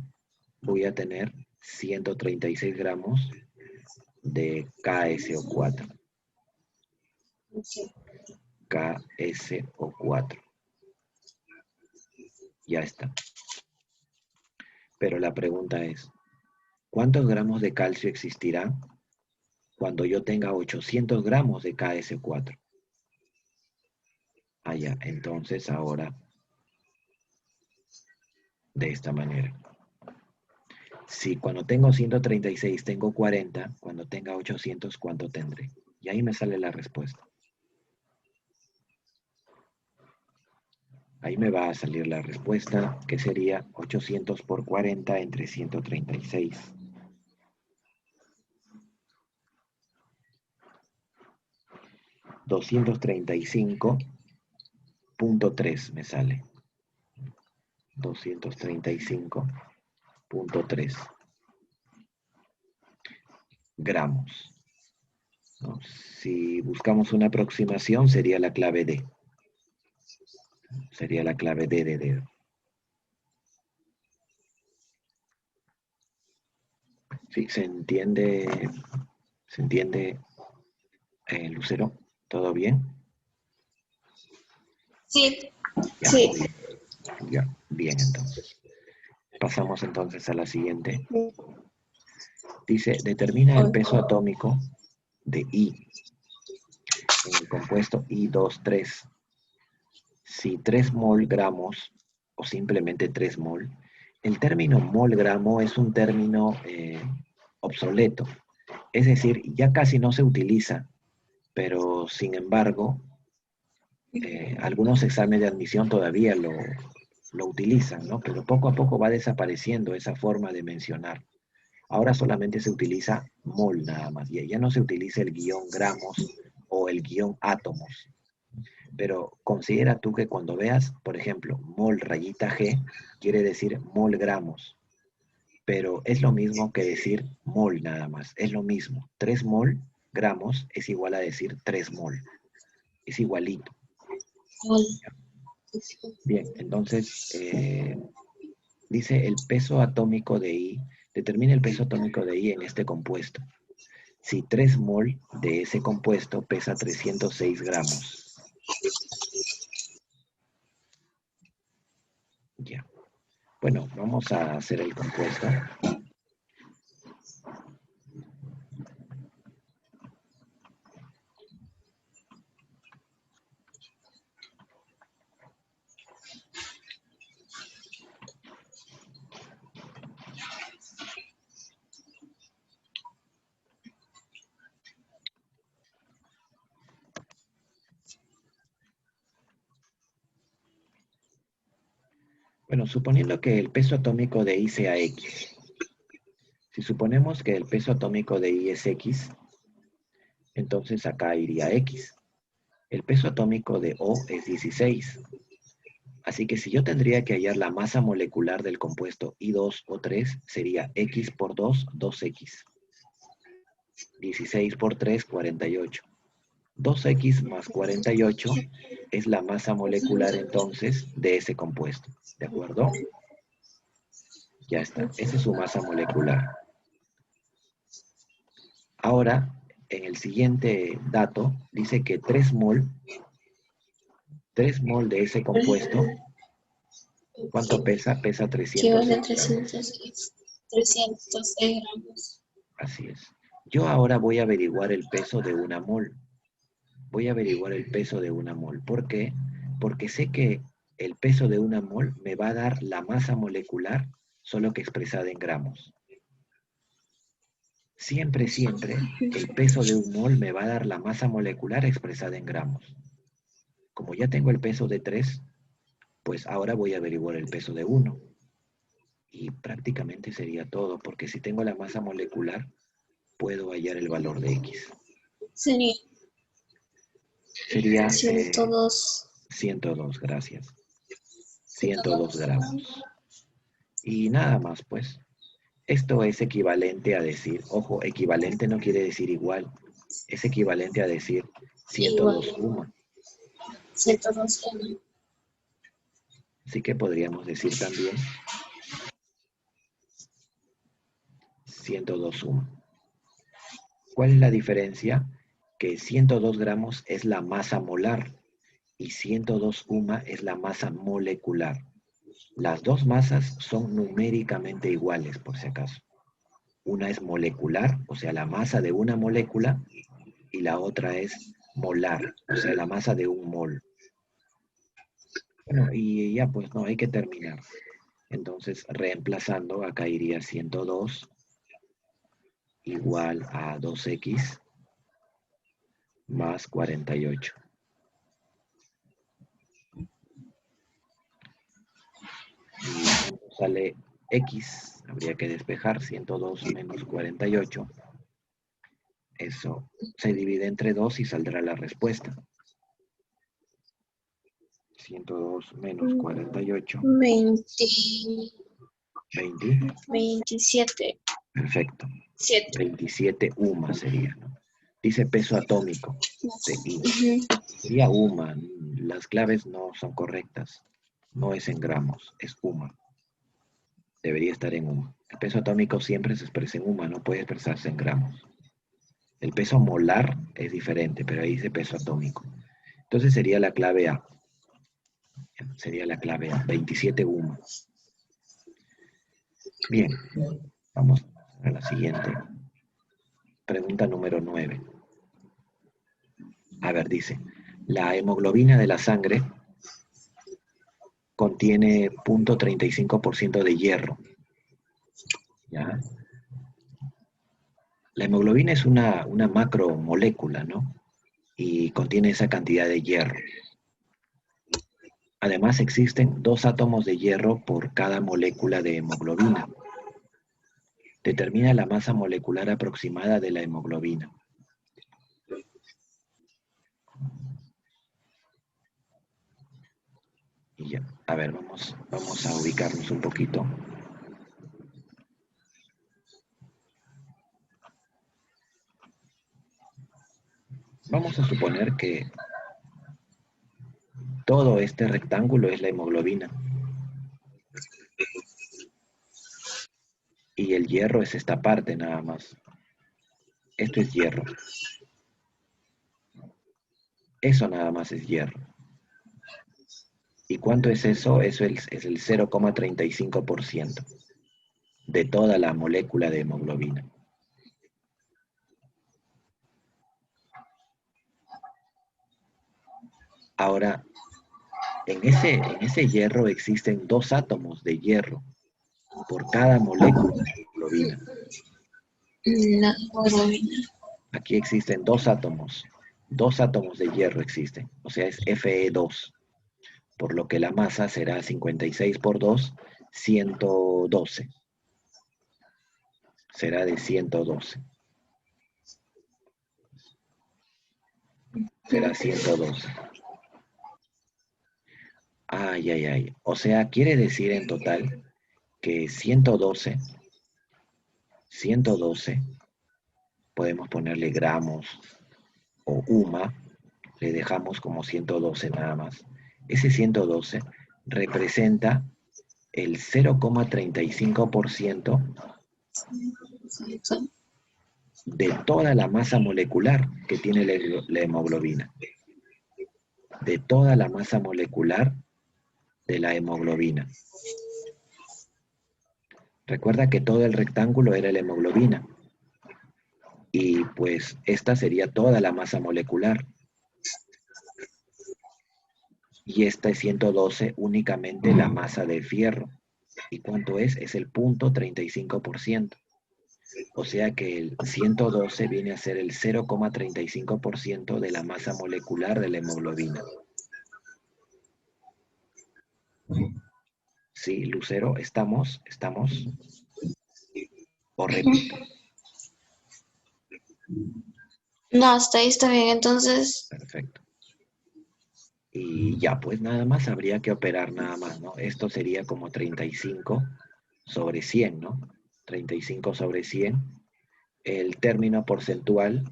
voy a tener 136 gramos de KSO4. KSO4. Ya está. Pero la pregunta es, ¿cuántos gramos de calcio existirá cuando yo tenga 800 gramos de KS4? Ah, ya. Entonces ahora, de esta manera. Si cuando tengo 136 tengo 40, cuando tenga 800, ¿cuánto tendré? Y ahí me sale la respuesta. Ahí me va a salir la respuesta, que sería 800 por 40 entre 136. 235.3 me sale. 235.3 gramos, ¿no? Si buscamos una aproximación, sería la clave D. Sería la clave D de dedo. Sí, ¿se entiende? ¿Se entiende, Lucero? ¿Todo bien? Sí, Ya, sí. ya, bien entonces. Pasamos entonces a la siguiente. Dice, determina el peso atómico de I en el compuesto I23. Si 3 mol gramos o simplemente 3 mol, el término mol gramo es un término obsoleto. Es decir, ya casi no se utiliza, pero sin embargo, algunos exámenes de admisión todavía lo utilizan, ¿no? Pero poco a poco va desapareciendo esa forma de mencionar. Ahora solamente se utiliza mol nada más, y ya no se utiliza el guión gramos o el guión átomos. Pero considera tú que cuando veas, por ejemplo, mol rayita G, quiere decir mol gramos. Pero es lo mismo que decir mol nada más. Es lo mismo. 3 mol gramos es igual a decir 3 mol. Es igualito. Bien, entonces dice el peso atómico de I. Determina el peso atómico de I en este compuesto. Si 3 mol de ese compuesto pesa 306 gramos. Ya. Bueno, vamos a hacer el compuesto. Bueno, suponiendo que el peso atómico de I sea X. Si suponemos que el peso atómico de I es X, entonces acá iría X. El peso atómico de O es 16. Así que si yo tendría que hallar la masa molecular del compuesto I2 o 3, sería X por 2, 2X. 16 por 3, 48. 2X más 48 es la masa molecular entonces de ese compuesto. ¿De acuerdo? Ya está. Esa es su masa molecular. Ahora, en el siguiente dato, dice que 3 mol de ese compuesto, ¿cuánto pesa? Pesa 306 gramos. 306 gramos. Así es. Yo ahora voy a averiguar el peso de una mol. Voy a averiguar el peso de una mol. ¿Por qué? Porque sé que el peso de una mol me va a dar la masa molecular, solo que expresada en gramos. Siempre, siempre, el peso de un mol me va a dar la masa molecular expresada en gramos. Como ya tengo el peso de 3, pues ahora voy a averiguar el peso de 1. Y prácticamente sería todo, porque si tengo la masa molecular, puedo hallar el valor de X. Sería Sería 102. 102, gracias. 102 gramos. Y nada más, pues. Esto es equivalente a decir, ojo, equivalente no quiere decir igual. Es equivalente a decir 102 UMA. 102 UMA. Así que podríamos decir también 102 UMA. ¿Cuál es la diferencia? Que 102 gramos es la masa molar y 102 UMA es la masa molecular. Las dos masas son numéricamente iguales, por si acaso. Una es molecular, o sea, la masa de una molécula, y la otra es molar, o sea, la masa de un mol. Bueno, y ya pues no, hay que terminar. Entonces, reemplazando, acá iría 102 igual a 2X más 48. Y cuando sale X, habría que despejar 102 menos 48. Eso se divide entre 2 y saldrá la respuesta. 102 menos 48. 27. Perfecto. 7. 27 UMA sería, ¿no? Dice peso atómico de I. Sería UMA. Las claves no son correctas. No es en gramos, es UMA. Debería estar en UMA. El peso atómico siempre se expresa en UMA, no puede expresarse en gramos. El peso molar es diferente, pero ahí dice peso atómico. Entonces sería la clave A. Sería la clave A, 27 UMA. Bien, vamos a la siguiente. Pregunta número 9. A ver, dice, la hemoglobina de la sangre contiene 0.35% de hierro. ¿Ya? La hemoglobina es una macromolécula, ¿no? Y contiene esa cantidad de hierro. Además, existen 2 átomos de hierro por cada molécula de hemoglobina. Determina la masa molecular aproximada de la hemoglobina. Y ya, a ver, vamos a ubicarnos un poquito. Vamos a suponer que todo este rectángulo es la hemoglobina. Y el hierro es esta parte nada más. Esto es hierro. Eso nada más es hierro. ¿Y cuánto es eso? Eso es el 0,35% de toda la molécula de hemoglobina. Ahora, en ese hierro existen 2 átomos de hierro por cada molécula de hemoglobina. Aquí existen 2 átomos. 2 átomos de hierro existen. O sea, es Fe2. por lo que la masa será 56 por 2, 112. Será de 112. Será 112. Ay, ay, ay. O sea, quiere decir en total que 112, podemos ponerle gramos o UMA, le dejamos como 112 nada más. Ese 112 representa el 0,35% de toda la masa molecular que tiene la hemoglobina. De toda la masa molecular de la hemoglobina. Recuerda que todo el rectángulo era la hemoglobina. Y pues esta sería toda la masa molecular. Y esta es 112 únicamente la masa de fierro. ¿Y cuánto es? Es el 0,35%. O sea que el 112 viene a ser el 0,35% de la masa molecular de la hemoglobina. Sí, Lucero, ¿estamos? ¿O repito? No, hasta ahí está bien, entonces. Perfecto. Y ya, pues nada más habría que operar nada más, ¿no? Esto sería como 35 sobre 100, ¿no? 35 sobre 100. El término porcentual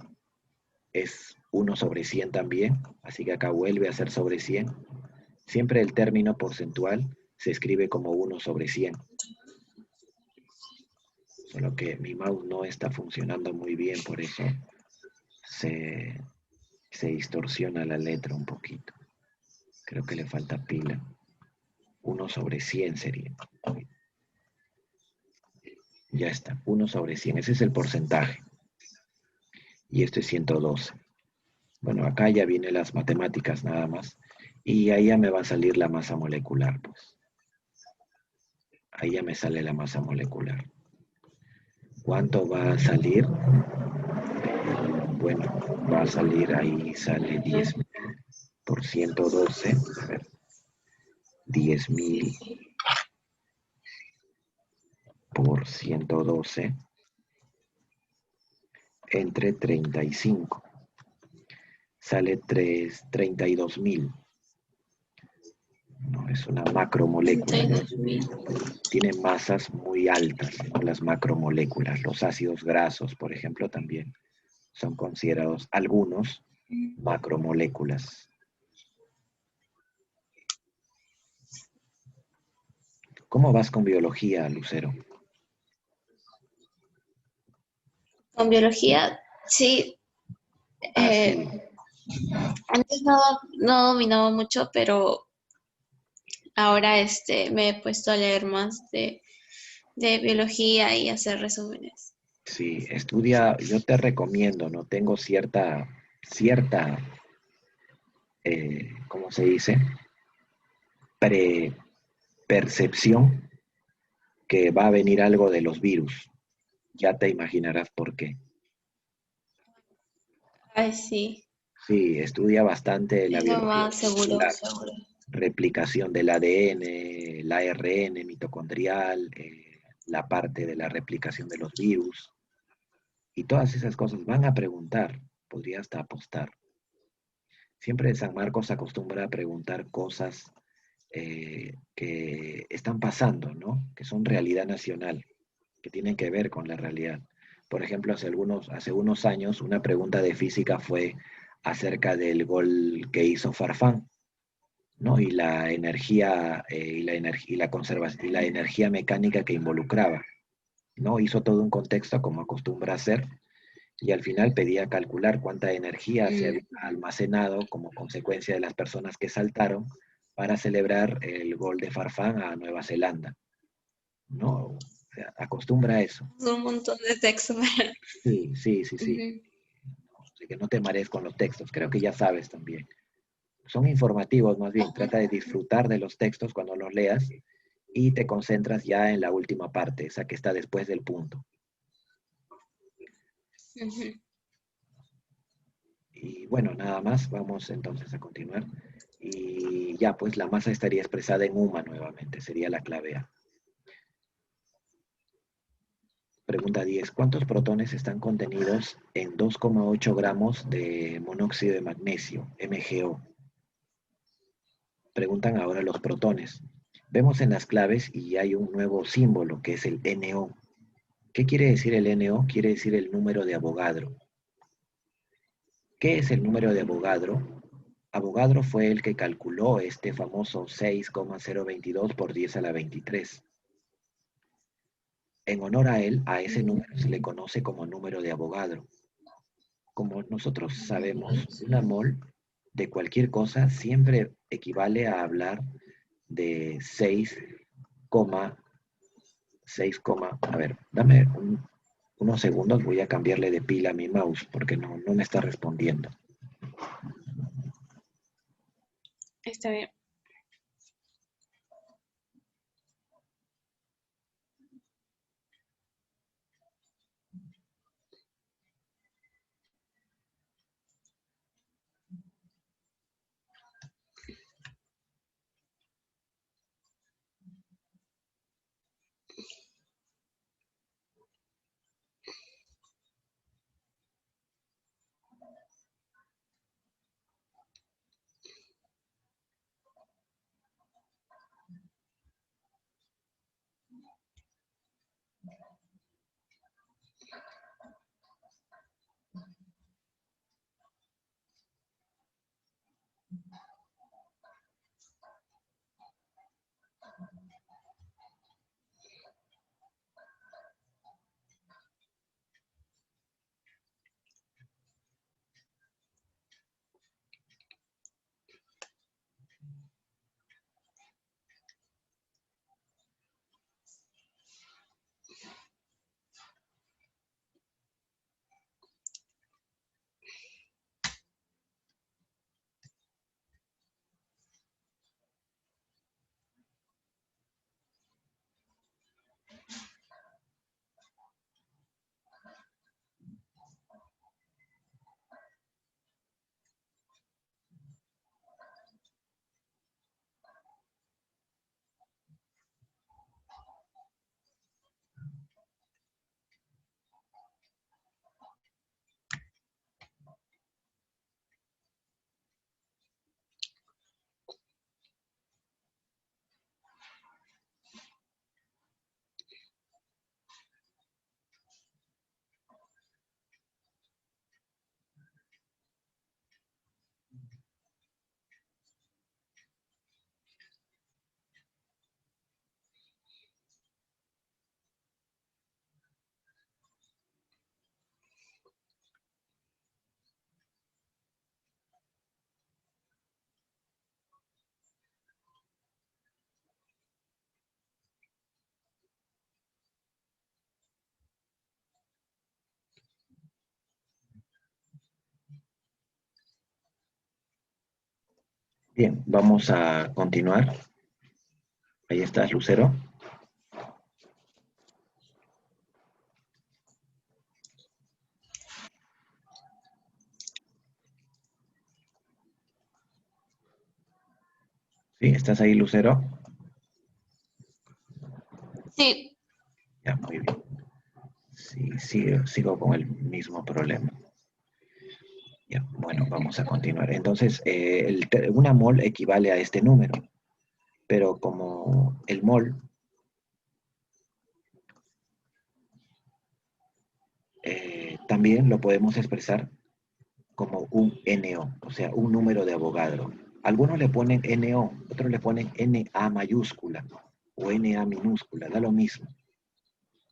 es 1 sobre 100 también, así que acá vuelve a ser sobre 100. Siempre el término porcentual se escribe como 1 sobre 100. Solo que mi mouse no está funcionando muy bien, por eso se distorsiona la letra un poquito. Creo que le falta pila. 1 sobre 100 sería. Ya está, 1 sobre 100. Ese es el porcentaje. Y esto es 112. Bueno, acá ya vienen las matemáticas nada más. Y ahí ya me va a salir la masa molecular, pues. Ahí ya me sale la masa molecular. ¿Cuánto va a salir? Bueno, va a salir, ahí sale 10.000 por 112. A ver, 10.000 por 112 entre 35. Sale 32.000. No, es una macromolécula. Tienen masas muy altas, ¿no? Las macromoléculas. Los ácidos grasos, por ejemplo, también son considerados algunos macromoléculas. ¿Cómo vas con biología, Lucero? Con biología, sí. Sí. Antes no dominaba mucho, pero ahora me he puesto a leer más de biología y hacer resúmenes. Sí, estudia, yo te recomiendo, ¿no? Tengo cierta, ¿cómo se dice? Percepción que va a venir algo de los virus. Ya te imaginarás por qué. Ay, sí. Sí, estudia bastante la Es lo biología más seguro, molecular, seguro. replicación del ADN, el ARN mitocondrial, la parte de la replicación de los virus. Y todas esas cosas van a preguntar, podría hasta apostar. Siempre San Marcos acostumbra a preguntar cosas que están pasando, ¿no? Que son realidad nacional, que tienen que ver con la realidad. Por ejemplo, hace unos años una pregunta de física fue acerca del gol que hizo Farfán, ¿no? Y la energía y la energía mecánica que involucraba, ¿no? Hizo todo un contexto como acostumbra hacer y al final pedía calcular cuánta energía se había almacenado como consecuencia de las personas que saltaron para celebrar el gol de Farfán a Nueva Zelanda, ¿no? O sea, acostumbra a eso. Un montón de texto. Sí, sí, sí, sí. Así que no te marees con los textos, creo que ya sabes también. Son informativos más bien, trata de disfrutar de los textos cuando los leas y te concentras ya en la última parte, esa que está después del punto. Y bueno, nada más, vamos entonces a continuar. Y ya, pues la masa estaría expresada en UMA nuevamente, sería la clave A. Pregunta 10. ¿Cuántos protones están contenidos en 2,8 gramos de monóxido de magnesio, MgO? Preguntan ahora los protones. Vemos en las claves y hay un nuevo símbolo que es el NO. ¿Qué quiere decir el NO? Quiere decir el número de Avogadro. ¿Qué es el número de Avogadro? Avogadro fue el que calculó este famoso 6,022 por 10 a la 23. En honor a él, a ese número se le conoce como número de Avogadro. Como nosotros sabemos, una mol de cualquier cosa siempre equivale a hablar de 6, a ver, dame unos segundos, voy a cambiarle de pila a mi mouse porque no me está respondiendo. Está bien. Bien, vamos a continuar. Ahí estás, Lucero. ¿Sí? ¿Estás ahí, Lucero? Sí. Ya, muy bien. Sí, sigo con el mismo problema. Ya, bueno, vamos a continuar. Entonces, una mol equivale a este número, pero como el mol también lo podemos expresar como un NO, o sea, un número de Avogadro. Algunos le ponen NO, otros le ponen NA mayúscula o NA minúscula, da lo mismo.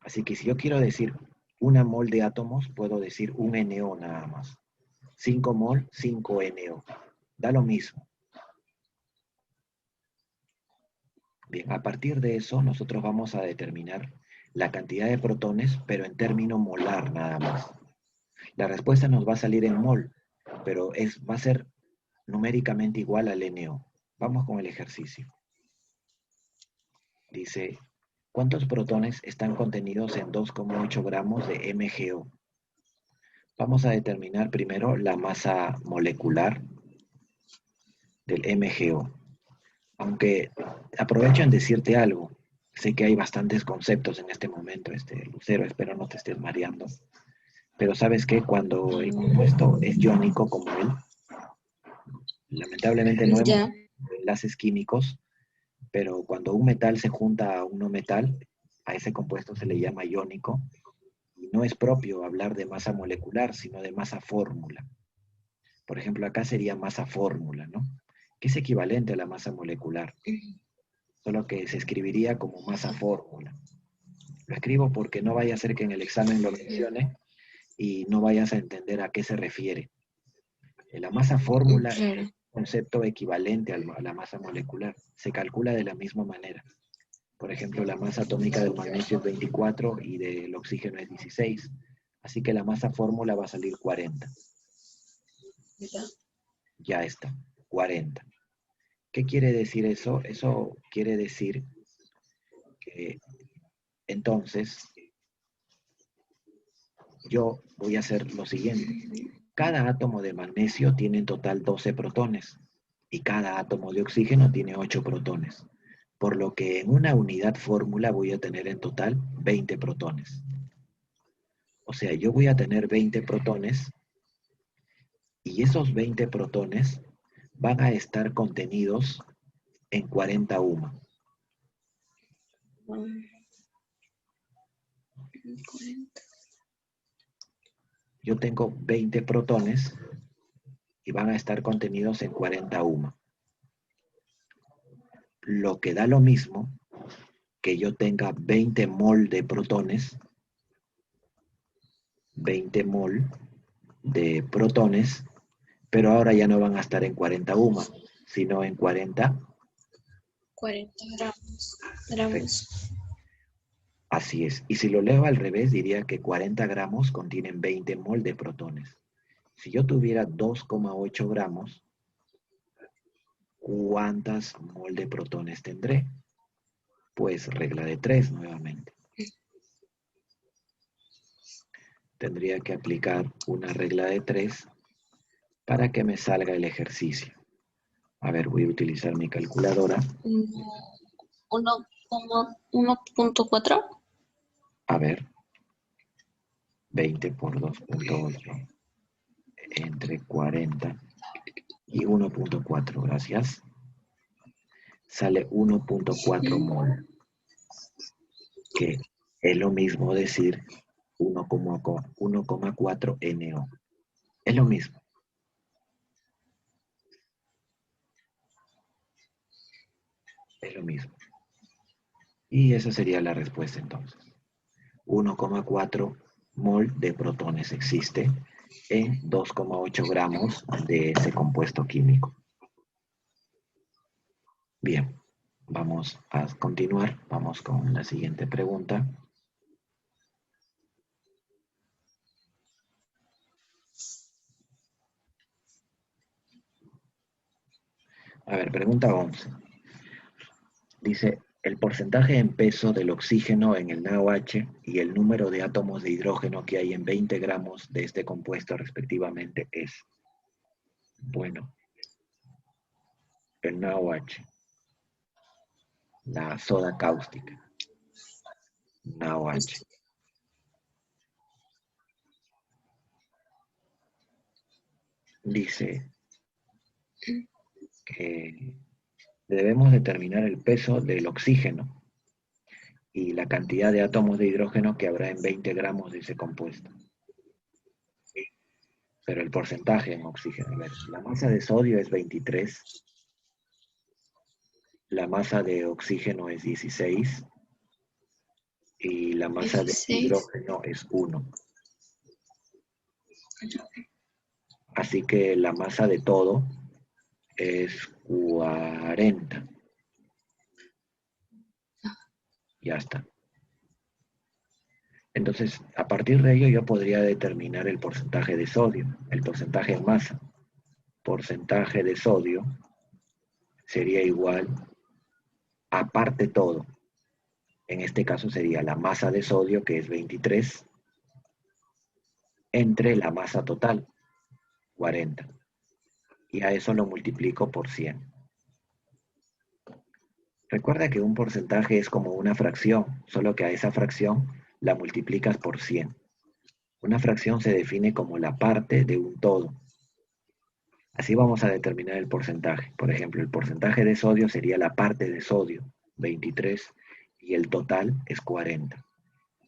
Así que si yo quiero decir una mol de átomos, puedo decir un NO nada más. 5 mol, 5 NO. Da lo mismo. Bien, a partir de eso nosotros vamos a determinar la cantidad de protones, pero en término molar nada más. La respuesta nos va a salir en mol, pero va a ser numéricamente igual al NO. Vamos con el ejercicio. Dice, ¿cuántos protones están contenidos en 2,8 gramos de MgO? Vamos a determinar primero la masa molecular del MgO. Aunque aprovecho en decirte algo. Sé que hay bastantes conceptos en este momento, Lucero, espero no te estés mareando. Pero ¿sabes qué? Cuando el compuesto es iónico como él, lamentablemente no hemos Ya. enlaces químicos, pero cuando un metal se junta a un no metal, a ese compuesto se le llama iónico, y no es propio hablar de masa molecular, sino de masa fórmula. Por ejemplo, acá sería masa fórmula, ¿no? Que es equivalente a la masa molecular, solo que se escribiría como masa fórmula. Lo escribo porque no vaya a ser que en el examen lo mencione y no vayas a entender a qué se refiere. La masa fórmula es Claro. un concepto equivalente a la masa molecular. Se calcula de la misma manera. Por ejemplo, la masa atómica del magnesio es 24 y del oxígeno es 16. Así que la masa fórmula va a salir 40. Ya. Ya está, 40. ¿Qué quiere decir eso? Eso quiere decir que entonces yo voy a hacer lo siguiente. Cada átomo de magnesio tiene en total 12 protones y cada átomo de oxígeno tiene 8 protones, por lo que en una unidad fórmula voy a tener en total 20 protones. O sea, yo voy a tener 20 protones y esos 20 protones van a estar contenidos en 40 UMA. 40. Yo tengo 20 protones y van a estar contenidos en 40 UMA. Lo que da lo mismo que yo tenga 20 mol de protones, 20 mol de protones, pero ahora ya no van a estar en 40 UMA, sino en 40. 40 gramos. Perfecto. Así es. Y si lo leo al revés, diría que 40 gramos contienen 20 mol de protones. Si yo tuviera 2,8 gramos, ¿cuántas mol de protones tendré? Pues regla de 3 nuevamente. Tendría que aplicar una regla de 3 para que me salga el ejercicio. A ver, voy a utilizar mi calculadora. 1.4. A ver, 20 por 2,8 entre 40 y 1,4, gracias. Sale 1,4 mol, que es lo mismo decir 1,4 NO. Es lo mismo. Es lo mismo. Y esa sería la respuesta entonces. 1,4 mol de protones existe en 2,8 gramos de ese compuesto químico. Bien, vamos a continuar. Vamos con la siguiente pregunta. A ver, pregunta 11. Dice, el porcentaje en peso del oxígeno en el NaOH y el número de átomos de hidrógeno que hay en 20 gramos de este compuesto respectivamente es. Bueno, el NaOH, la soda cáustica, NaOH. Dice que debemos determinar el peso del oxígeno y la cantidad de átomos de hidrógeno que habrá en 20 gramos de ese compuesto. Pero el porcentaje en oxígeno, a ver, la masa de sodio es 23, la masa de oxígeno es 16 y la masa de 16. hidrógeno es 1. Así que la masa de todo es 40. Ya está. Entonces, a partir de ello yo podría determinar el porcentaje de sodio, el porcentaje en masa. Porcentaje de sodio sería igual a parte todo. En este caso sería la masa de sodio, que es 23, entre la masa total, 40. Y a eso lo multiplico por 100. Recuerda que un porcentaje es como una fracción, solo que a esa fracción la multiplicas por 100. Una fracción se define como la parte de un todo. Así vamos a determinar el porcentaje. Por ejemplo, el porcentaje de sodio sería la parte de sodio, 23, y el total es 40.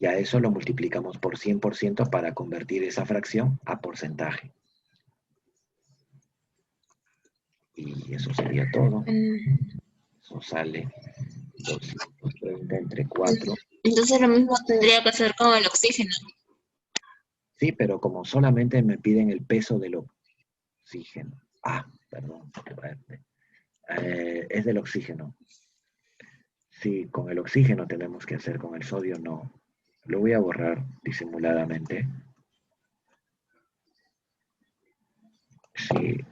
Y a eso lo multiplicamos por 100% para convertir esa fracción a porcentaje. Y eso sería todo. Eso sale 230 entre 4. Entonces lo mismo tendría que hacer con el oxígeno. Sí, pero como solamente me piden el peso del oxígeno. Perdón. Es del oxígeno. Sí, con el oxígeno tenemos que hacer, con el sodio no. Lo voy a borrar disimuladamente. Sí,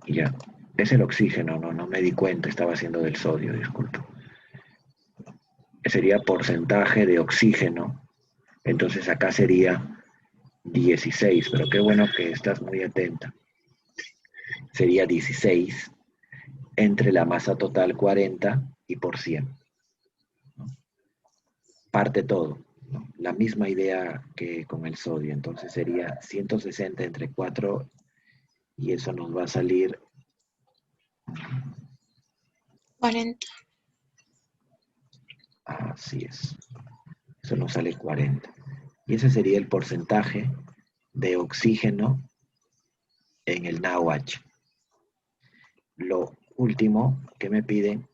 ya. Es el oxígeno, no me di cuenta, estaba haciendo del sodio, disculpa. Sería porcentaje de oxígeno. Entonces acá sería 16, pero qué bueno que estás muy atenta. Sería 16 entre la masa total 40 y por 100. Parte todo, ¿no? La misma idea que con el sodio. Entonces sería 160 entre 4 y eso nos va a salir 40. Así es. Eso nos sale 40. Y ese sería el porcentaje de oxígeno en el NaOH. Lo último que me piden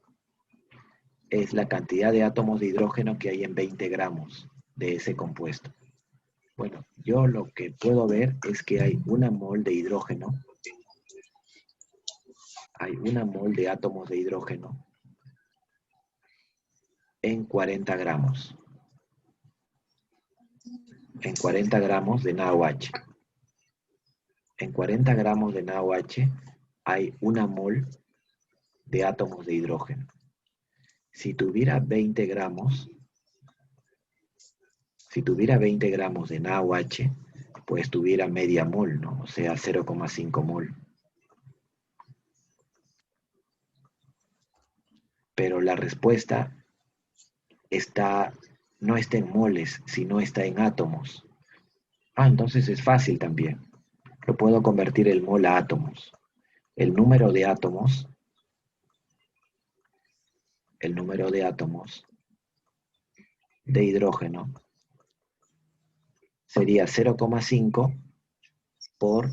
es la cantidad de átomos de hidrógeno que hay en 20 gramos de ese compuesto. Bueno, yo lo que puedo ver es que hay una mol de hidrógeno, hay una mol de átomos de hidrógeno en 40 gramos. En 40 gramos de NaOH. En 40 gramos de NaOH hay una mol de átomos de hidrógeno. Si tuviera 20 gramos de NaOH, pues tuviera media mol, ¿no? O sea, 0,5 mol. Pero la respuesta no está en moles, sino está en átomos. Entonces es fácil también. Lo puedo convertir el mol a átomos. El número de átomos de hidrógeno sería 0,5 por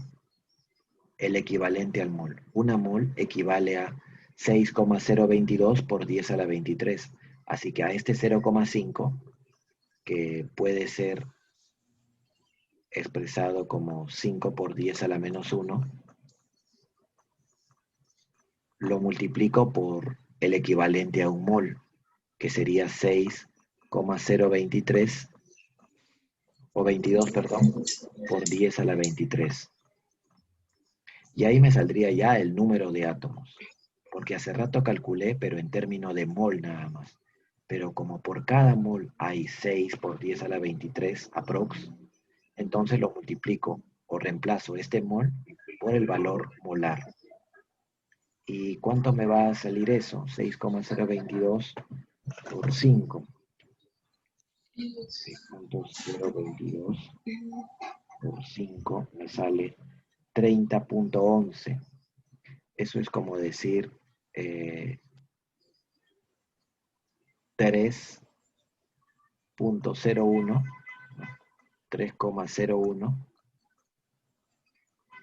el equivalente al mol. Una mol equivale a 6,022 por 10 a la 23. Así que a este 0,5, que puede ser expresado como 5 por 10 a la menos 1, lo multiplico por el equivalente a un mol, que sería 6,023, o 22, perdón, por 10 a la 23. Y ahí me saldría ya el número de átomos, porque hace rato calculé, pero en términos de mol nada más. Pero como por cada mol hay 6 por 10 a la 23 aprox, entonces lo multiplico o reemplazo este mol por el valor molar. ¿Y cuánto me va a salir eso? 6,022 por 5. 6,022 por 5 me sale 30,11. Eso es como decir 3,01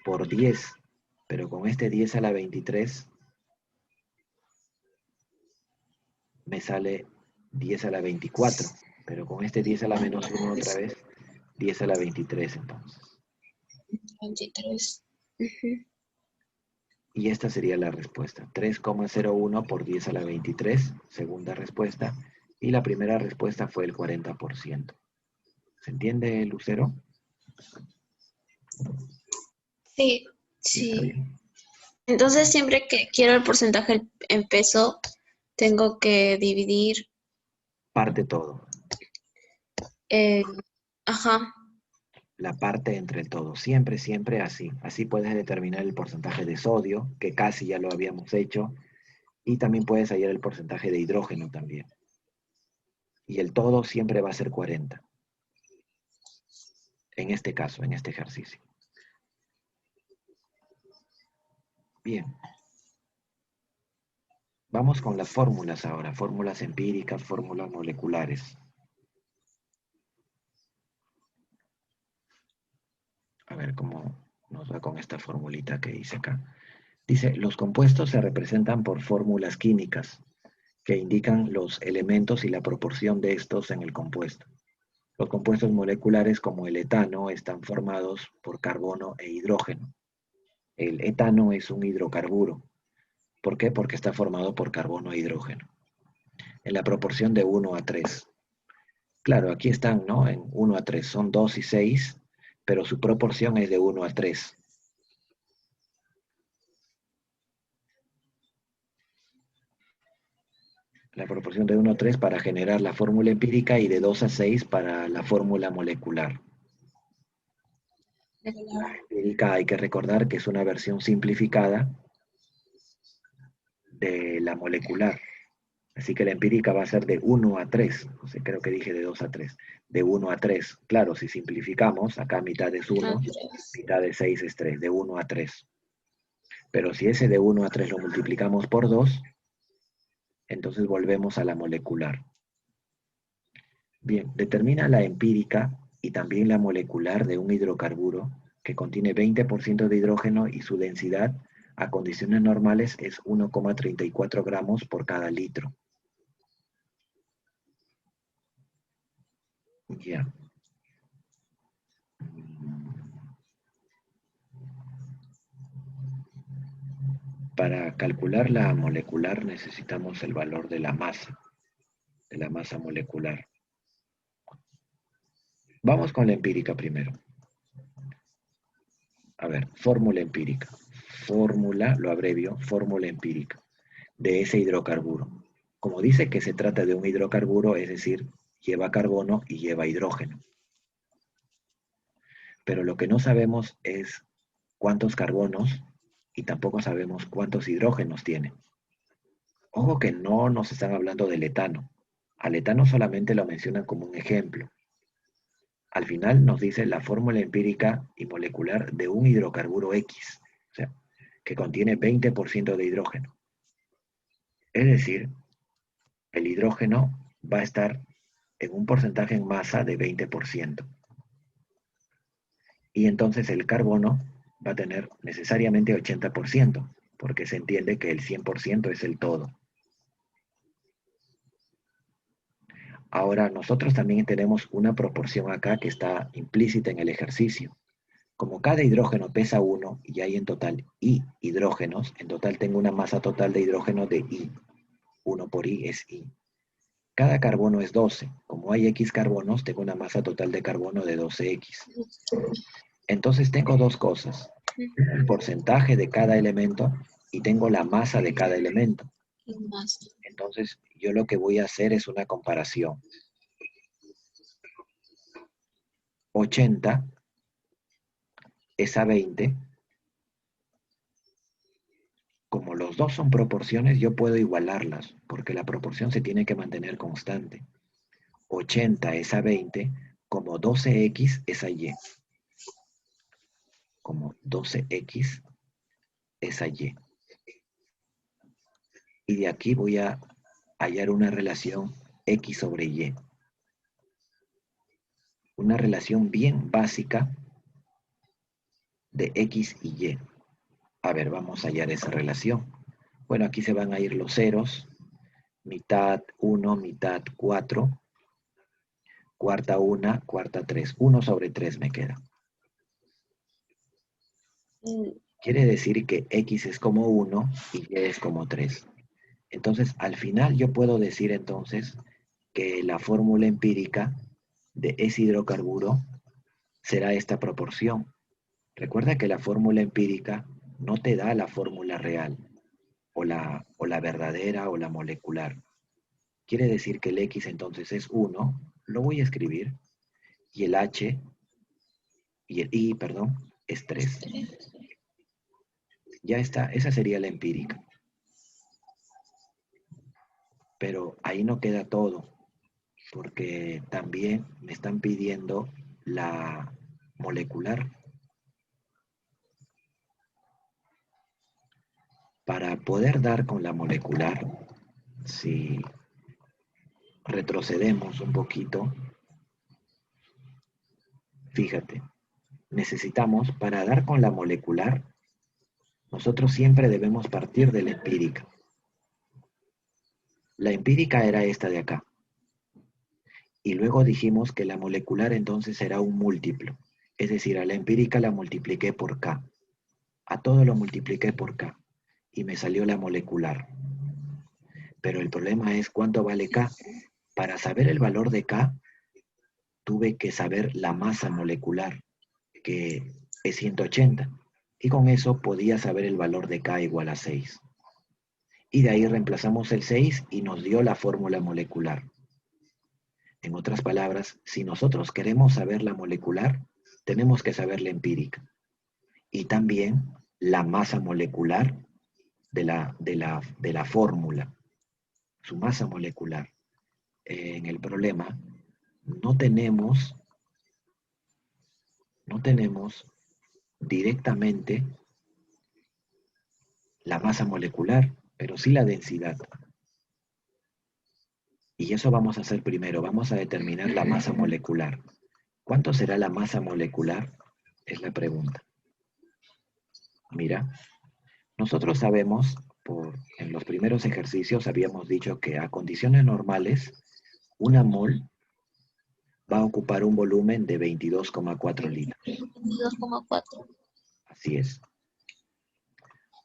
por 10, pero con este 10 a la 23 me sale 10 a la 24, pero con este 10 a la menos 1 otra vez, 10 a la 23 entonces. 23. Y esta sería la respuesta, 3,01 por 10 a la 23, segunda respuesta, y la primera respuesta fue el 40%. ¿Se entiende, Lucero? Sí, sí. Entonces siempre que quiero el porcentaje en peso, tengo que dividir. Parte todo. Ajá. La parte entre el todo. Siempre, siempre así. Así puedes determinar el porcentaje de sodio, que casi ya lo habíamos hecho, Y también puedes hallar el porcentaje de hidrógeno también. Y el todo siempre va a ser 40. En este caso, en este ejercicio. Bien. Vamos con las fórmulas ahora. Fórmulas empíricas, fórmulas moleculares. A ver cómo nos va con esta formulita que hice acá. Dice, los compuestos se representan por fórmulas químicas que indican los elementos y la proporción de estos en el compuesto. Los compuestos moleculares como el etano están formados por carbono e hidrógeno. El etano es un hidrocarburo. ¿Por qué? Porque está formado por carbono e hidrógeno. En la proporción de 1 a 3. Claro, aquí están, ¿no? En 1 a 3. Son 2 y 6, pero su proporción es de 1 a 3. La proporción de 1 a 3 para generar la fórmula empírica y de 2 a 6 para la fórmula molecular. La empírica hay que recordar que es una versión simplificada de la molecular. Así que la empírica va a ser de 1 a 3. No sé, creo que dije de 2 a 3. De 1 a 3. Claro, si simplificamos, acá mitad es 1, mitad de 6 es 3. De 1 a 3. Pero si ese de 1 a 3 lo multiplicamos por 2, entonces volvemos a la molecular. Bien, determina la empírica y también la molecular de un hidrocarburo que contiene 20% de hidrógeno y su densidad a condiciones normales es 1,34 gramos por cada litro. Ya. Para calcular la molecular necesitamos el valor de la masa molecular. Vamos con la empírica primero. A ver, fórmula empírica. Fórmula, lo abrevio, fórmula empírica de ese hidrocarburo. Como dice que se trata de un hidrocarburo, es decir, lleva carbono y lleva hidrógeno. Pero lo que no sabemos es cuántos carbonos y tampoco sabemos cuántos hidrógenos tiene. Ojo que no nos están hablando del etano. Al etano solamente lo mencionan como un ejemplo. Al final nos dice la fórmula empírica y molecular de un hidrocarburo X, o sea, que contiene 20% de hidrógeno. Es decir, el hidrógeno va a estar en un porcentaje en masa de 20%. Y entonces el carbono va a tener necesariamente 80%, porque se entiende que el 100% es el todo. Ahora, nosotros también tenemos una proporción acá que está implícita en el ejercicio. Como cada hidrógeno pesa 1 y hay en total I hidrógenos, en total tengo una masa total de hidrógeno de I. 1 por I es I. Cada carbono es 12. Como hay X carbonos, tengo una masa total de carbono de 12X. Entonces tengo dos cosas. El porcentaje de cada elemento y tengo la masa de cada elemento. Entonces yo lo que voy a hacer es una comparación. 80 es a 20. Como los dos son proporciones, yo puedo igualarlas, porque la proporción se tiene que mantener constante. 80 es a 20, como 12X es a Y. Como 12X es a Y. Y de aquí voy a hallar una relación X sobre Y. Una relación bien básica de X y Y. A ver, vamos a hallar esa relación. Bueno, aquí se van a ir los ceros. Mitad 1, mitad 4. Cuarta 1, cuarta 3. 1 sobre 3 me queda. Quiere decir que X es como 1 y Y es como 3. Entonces, al final yo puedo decir entonces que la fórmula empírica de ese hidrocarburo será esta proporción. Recuerda que la fórmula empírica no te da la fórmula real, o la verdadera o la molecular. Quiere decir que el X entonces es 1, lo voy a escribir, y el H, y el I, perdón, es 3. Ya está, esa sería la empírica. Pero ahí no queda todo, porque también me están pidiendo la molecular. Para poder dar con la molecular, si retrocedemos un poquito, fíjate, necesitamos, para dar con la molecular, nosotros siempre debemos partir de la empírica. La empírica era esta de acá. Y luego dijimos que la molecular entonces será un múltiplo. Es decir, a la empírica la multipliqué por K. A todo lo multipliqué por K. Y me salió la molecular. Pero el problema es cuánto vale K. Para saber el valor de K, tuve que saber la masa molecular, que es 180. Y con eso podía saber el valor de K igual a 6. Y de ahí reemplazamos el 6 y nos dio la fórmula molecular. En otras palabras, si nosotros queremos saber la molecular, tenemos que saber la empírica. Y también la masa molecular de la fórmula, su masa molecular. En el problema no tenemos directamente la masa molecular, pero sí la densidad. Y eso vamos a hacer primero, vamos a determinar la masa molecular. ¿Cuánto será la masa molecular? Es la pregunta. Mira, nosotros sabemos, en los primeros ejercicios habíamos dicho que a condiciones normales, una mol va a ocupar un volumen de 22,4 litros. 22,4. Así es.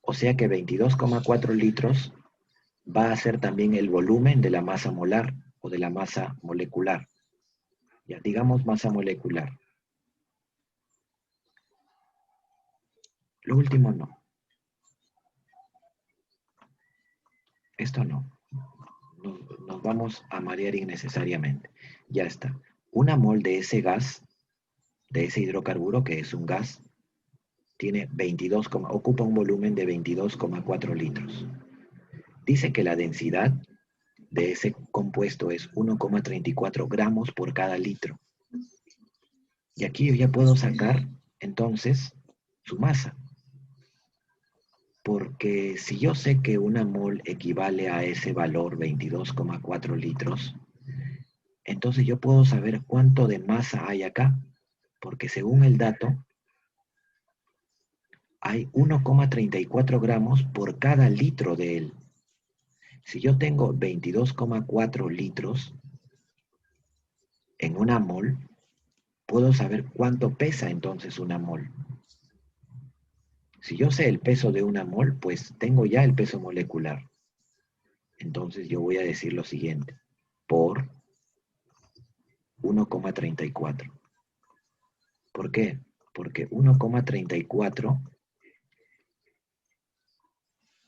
O sea que 22,4 litros va a ser también el volumen de la masa molar o de la masa molecular. Ya digamos masa molecular. Lo último no. Esto no. Nos vamos a marear innecesariamente. Ya está. Una mol de ese gas, de ese hidrocarburo que es un gas, tiene ocupa un volumen de 22,4 litros. Dice que la densidad de ese compuesto es 1,34 gramos por cada litro. Y aquí yo ya puedo sacar entonces su masa. Porque si yo sé que una mol equivale a ese valor 22,4 litros, entonces yo puedo saber cuánto de masa hay acá. Porque según el dato, hay 1,34 gramos por cada litro de él. Si yo tengo 22,4 litros en una mol, puedo saber cuánto pesa entonces una mol. Si yo sé el peso de una mol, pues tengo ya el peso molecular. Entonces yo voy a decir lo siguiente, por 1,34. ¿Por qué? Porque 1,34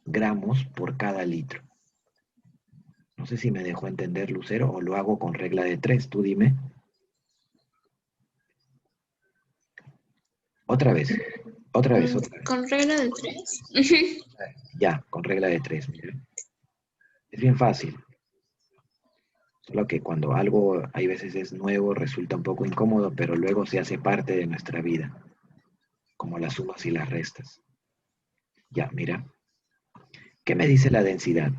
gramos por cada litro. No sé si me dejó entender, Lucero, o lo hago con regla de 3. Tú dime. Otra vez. Con regla de 3. Ya, con regla de 3. Mira. Es bien fácil. Solo que cuando algo hay veces es nuevo, resulta un poco incómodo, pero luego se hace parte de nuestra vida, como las sumas y las restas. Ya, mira. ¿Qué me dice la densidad?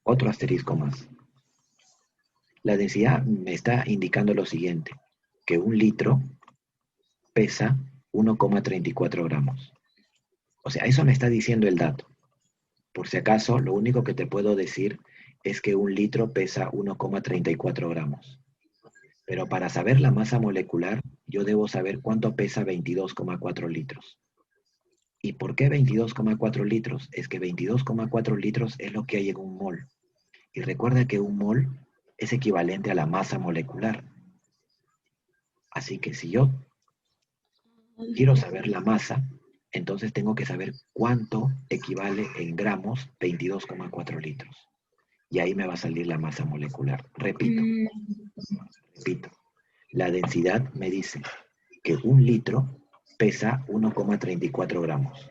Otro asterisco más. La densidad me está indicando lo siguiente, que un litro pesa 1,34 gramos. O sea, eso me está diciendo el dato. Por si acaso, lo único que te puedo decir es que un litro pesa 1,34 gramos. Pero para saber la masa molecular, yo debo saber cuánto pesa 22,4 litros. ¿Y por qué 22,4 litros? Es que 22,4 litros es lo que hay en un mol. Y recuerda que un mol es equivalente a la masa molecular. Así que si yo quiero saber la masa, entonces tengo que saber cuánto equivale en gramos 22,4 litros. Y ahí me va a salir la masa molecular. Repito. La densidad me dice que un litro pesa 1,34 gramos.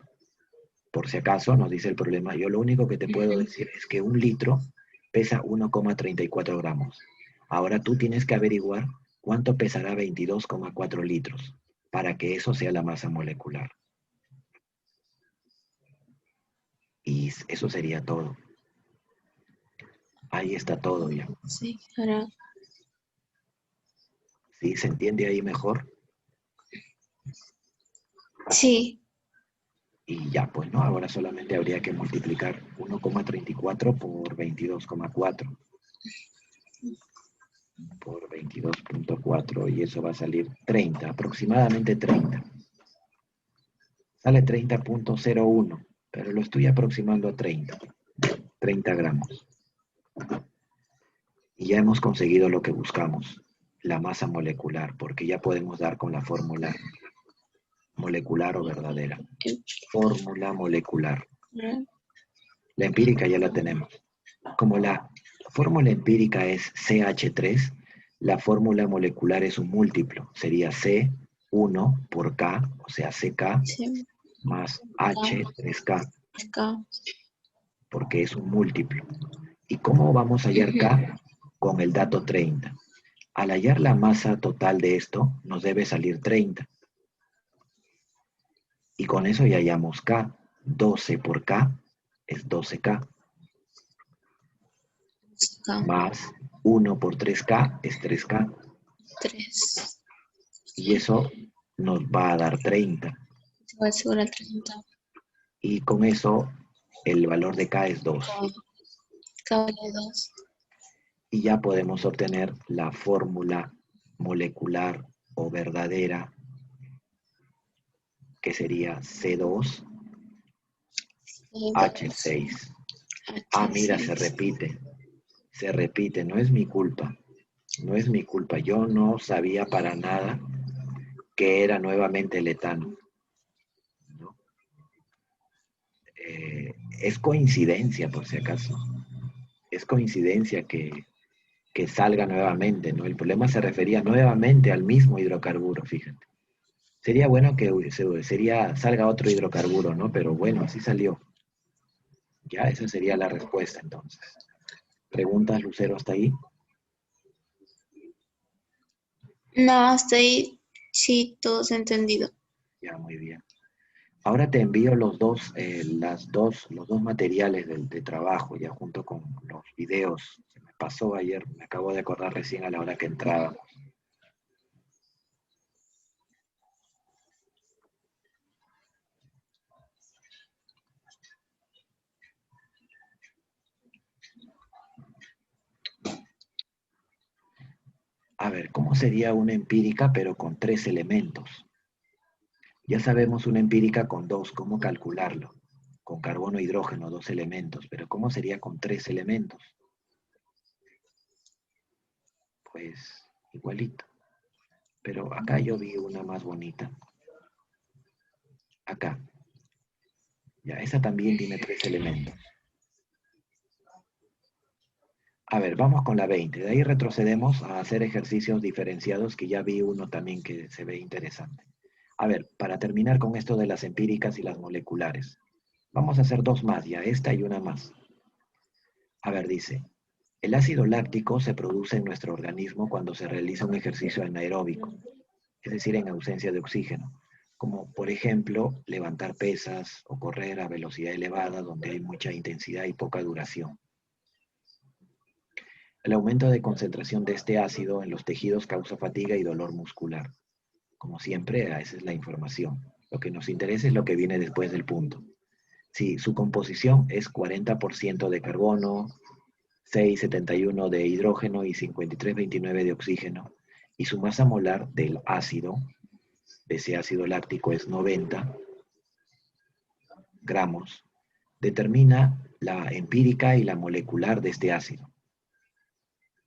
Por si acaso nos dice el problema, yo lo único que te puedo decir es que un litro pesa 1,34 gramos. Ahora tú tienes que averiguar cuánto pesará 22,4 litros para que eso sea la masa molecular. Y eso sería todo. Ahí está todo ya. Sí, claro. ¿Sí? ¿Se entiende ahí mejor? Sí. Y ya, pues, ¿no? Ahora solamente habría que multiplicar 1,34 por 22,4 por 22,4 y eso va a salir 30, aproximadamente 30. Sale 30,01, pero lo estoy aproximando a 30 gramos. Y ya hemos conseguido lo que buscamos, la masa molecular, porque ya podemos dar con la fórmula molecular o verdadera. Fórmula molecular. La empírica ya la tenemos. Como la fórmula empírica es CH3, la fórmula molecular es un múltiplo. Sería C1 por K, o sea, CK, Sí. más H3K, Acá. porque es un múltiplo. ¿Y cómo vamos a hallar K? Con el dato 30. Al hallar la masa total de esto, nos debe salir 30. Y con eso ya hallamos K. 12 por K es 12K. Acá. Más 1 por 3K es 3K. 3. Y eso nos va a dar 30. Igual seguro 30. Y con eso el valor de K es 2. K vale 2. Y ya podemos obtener la fórmula molecular o verdadera, que sería C2H6. Ah, mira, se repite, no es mi culpa, no es mi culpa, yo no sabía para nada que era nuevamente el etano, ¿no? Es coincidencia, por si acaso, es coincidencia que salga nuevamente, ¿no? El problema se refería nuevamente al mismo hidrocarburo, fíjate. Sería bueno que salga otro hidrocarburo, ¿no? Pero bueno, así salió. Ya, esa sería la respuesta entonces. ¿Preguntas, Lucero, hasta ahí? No, hasta ahí sí, todos entendido. Ya, muy bien. Ahora te envío los dos materiales de trabajo, ya junto con los videos. Se me pasó ayer, me acabo de acordar recién a la hora que entraba. A ver, ¿cómo sería una empírica pero con 3 elementos? Ya sabemos una empírica con 2, ¿cómo calcularlo? Con carbono e hidrógeno, 2 elementos, pero ¿cómo sería con 3 elementos? Pues igualito. Pero acá yo vi una más bonita. Acá. Ya, esa también tiene 3 elementos. A ver, vamos con la 20. De ahí retrocedemos a hacer ejercicios diferenciados que ya vi uno también que se ve interesante. A ver, para terminar con esto de las empíricas y las moleculares. Vamos a hacer 2 más ya, esta y una más. A ver, dice, el ácido láctico se produce en nuestro organismo cuando se realiza un ejercicio anaeróbico, es decir, en ausencia de oxígeno, como por ejemplo levantar pesas o correr a velocidad elevada donde hay mucha intensidad y poca duración. El aumento de concentración de este ácido en los tejidos causa fatiga y dolor muscular. Como siempre, esa es la información. Lo que nos interesa es lo que viene después del punto. Si su composición es 40% de carbono, 6,71 de hidrógeno y 53,29 de oxígeno, y su masa molar del ácido, de ese ácido láctico, es 90 gramos, determina la empírica y la molecular de este ácido.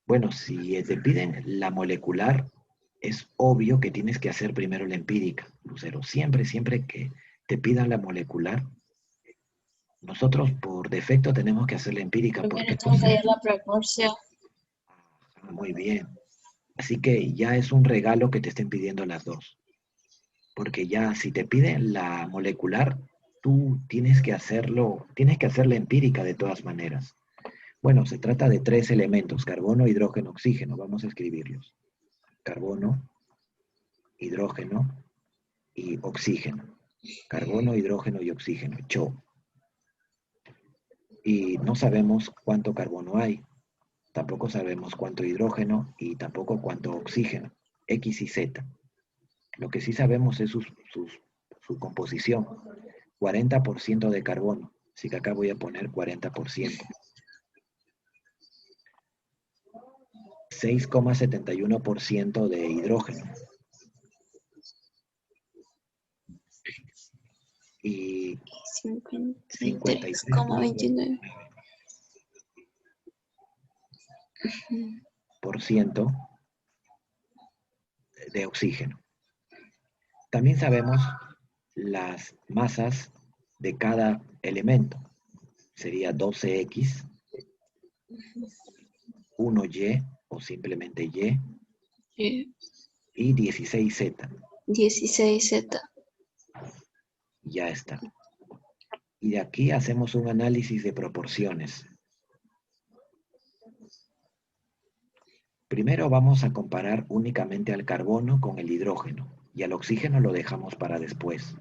Bueno, si te piden la molecular, es obvio que tienes que hacer primero la empírica, Lucero. Siempre que te pidan la molecular, nosotros por defecto tenemos que hacer la empírica. Primero Porque tengo que hallar la proporción. muy bien. Así que ya es un regalo que te estén pidiendo las dos. Porque ya si te piden la molecular, tú tienes que hacerlo, tienes que hacer la empírica de todas maneras. Bueno, se trata de 3 elementos, carbono, hidrógeno, oxígeno. Vamos a escribirlos. Carbono, hidrógeno y oxígeno. Carbono, hidrógeno y oxígeno, CHO. Y no sabemos cuánto carbono hay, tampoco sabemos cuánto hidrógeno y tampoco cuánto oxígeno, X y Z. Lo que sí sabemos es su composición, 40% de carbono, así que acá voy a poner 40%. 6,71% de hidrógeno. Y 53,29% de oxígeno. También sabemos las masas de cada elemento. Sería 12X, 1Y o simplemente Y y 16Z. 16Z. Ya está. Y de aquí hacemos un análisis de proporciones. Primero vamos a comparar únicamente al carbono con el hidrógeno y al oxígeno lo dejamos para después.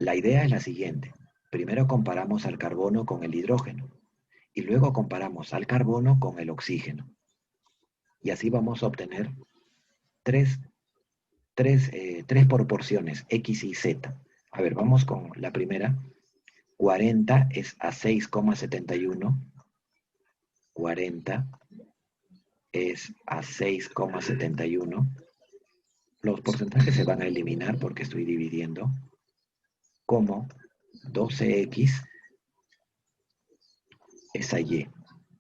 La idea es la siguiente. Primero comparamos al carbono con el hidrógeno y luego comparamos al carbono con el oxígeno. Y así vamos a obtener tres proporciones, X y Z. A ver, vamos con la primera. 40 es a 6,71. 40 es a 6,71. Los porcentajes se van a eliminar porque estoy dividiendo. Como 12X es a Y.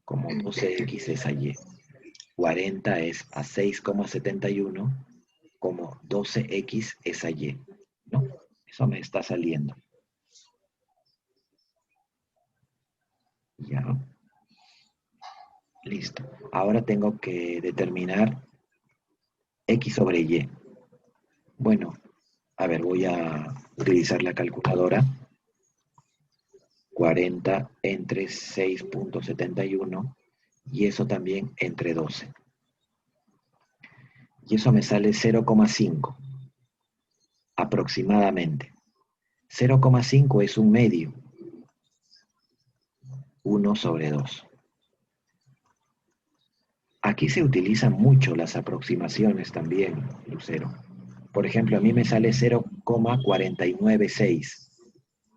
Como 12X es a Y. 40 es a 6,71. Como 12X es a Y. ¿No? Eso me está saliendo. Ya. Listo. Ahora tengo que determinar X sobre Y. Bueno, a ver, voy a utilizar la calculadora. 40 entre 6,71 y eso también entre 12. Y eso me sale 0,5 aproximadamente. 0,5 es un medio. 1 sobre 2. Aquí se utilizan mucho las aproximaciones también, Lucero. Por ejemplo, a mí me sale 0,496.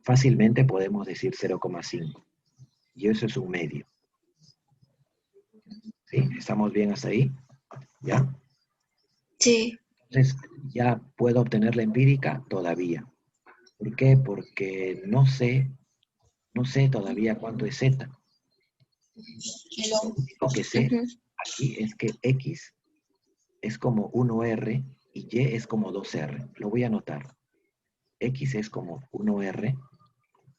Fácilmente podemos decir 0,5. Y eso es un medio. ¿Sí? ¿Estamos bien hasta ahí? ¿Ya? Sí. Entonces, ¿ya puedo obtener la empírica? Todavía. ¿Por qué? Porque no sé todavía cuánto es Z. Lo que sé aquí es que X es como 1R y Y es como 2R. Lo voy a anotar. X es como 1R.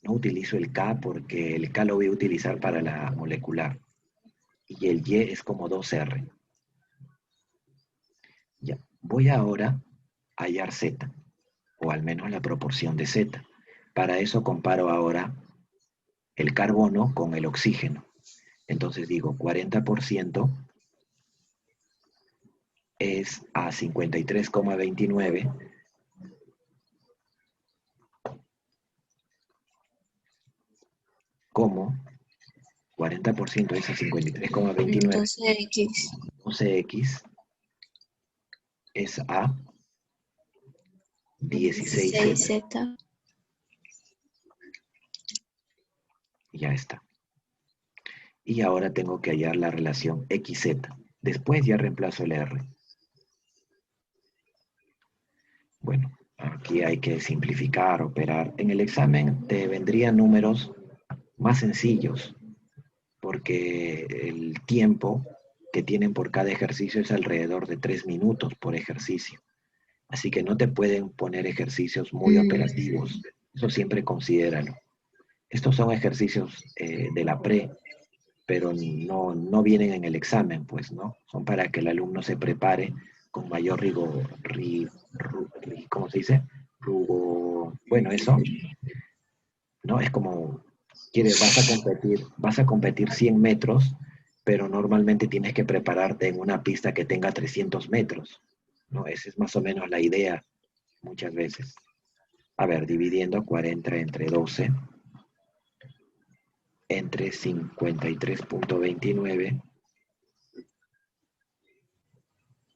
No utilizo el K porque el K lo voy a utilizar para la molecular. Y el Y es como 2R. Ya. Voy ahora a hallar Z, o al menos la proporción de Z. Para eso comparo ahora el carbono con el oxígeno. Entonces digo 40% es a 53,29 como 40% es a 53,29. 12X. 12X es a 16Z. 16Z. Ya está. Y ahora tengo que hallar la relación XZ. Después ya reemplazo el R. Bueno, aquí hay que simplificar, operar. En el examen te vendrían números más sencillos, porque el tiempo que tienen por cada ejercicio es alrededor de 3 minutos por ejercicio. Así que no te pueden poner ejercicios muy operativos. Eso siempre considéralo. Estos son ejercicios de la pre, pero no vienen en el examen, pues, ¿no? Son para que el alumno se prepare con mayor rigor, ¿cómo se dice? Bueno, eso, ¿no? Es como Vas a competir 100 metros, pero normalmente tienes que prepararte en una pista que tenga 300 metros, ¿no? Esa es más o menos la idea muchas veces. A ver, dividiendo 40 entre 12, entre 53.29,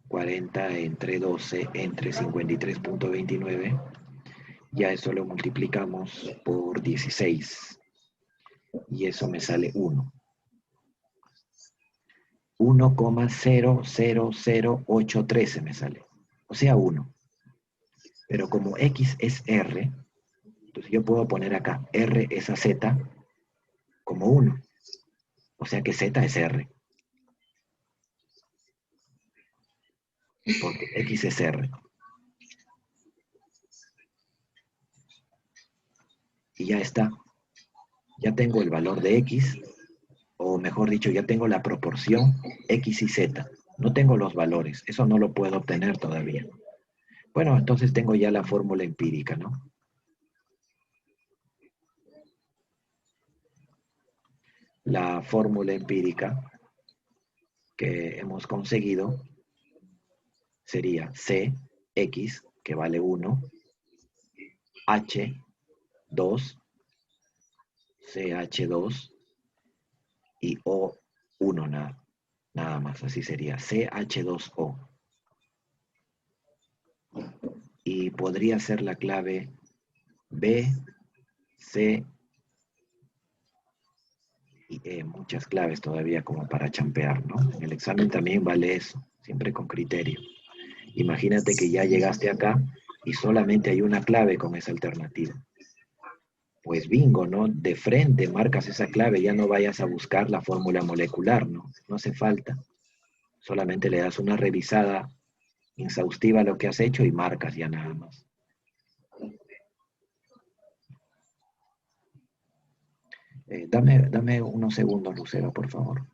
40 entre 12 entre 53.29, ya eso lo multiplicamos por 16 y eso me sale 1. 1,00083 me sale, o sea 1. Pero como X es R, entonces yo puedo poner acá R es a Z como 1, o sea que Z es R, porque X es R. Y ya está, ya tengo el valor de X, o mejor dicho, ya tengo la proporción X y Z. No tengo los valores, eso no lo puedo obtener todavía. Bueno, entonces tengo ya la fórmula empírica, ¿no? La fórmula empírica que hemos conseguido sería Cx, que vale 1, H2, CH2 y O1 nada más, así sería CH2O. Y podría ser la clave B, C y E, muchas claves todavía como para champear, ¿no? En el examen también vale eso, siempre con criterio. Imagínate que ya llegaste acá y solamente hay una clave con esa alternativa. Pues bingo, ¿no? De frente marcas esa clave, ya no vayas a buscar la fórmula molecular, ¿no? No hace falta. Solamente le das una revisada exhaustiva a lo que has hecho y marcas ya nada más. Dame unos segundos, Lucero, por favor.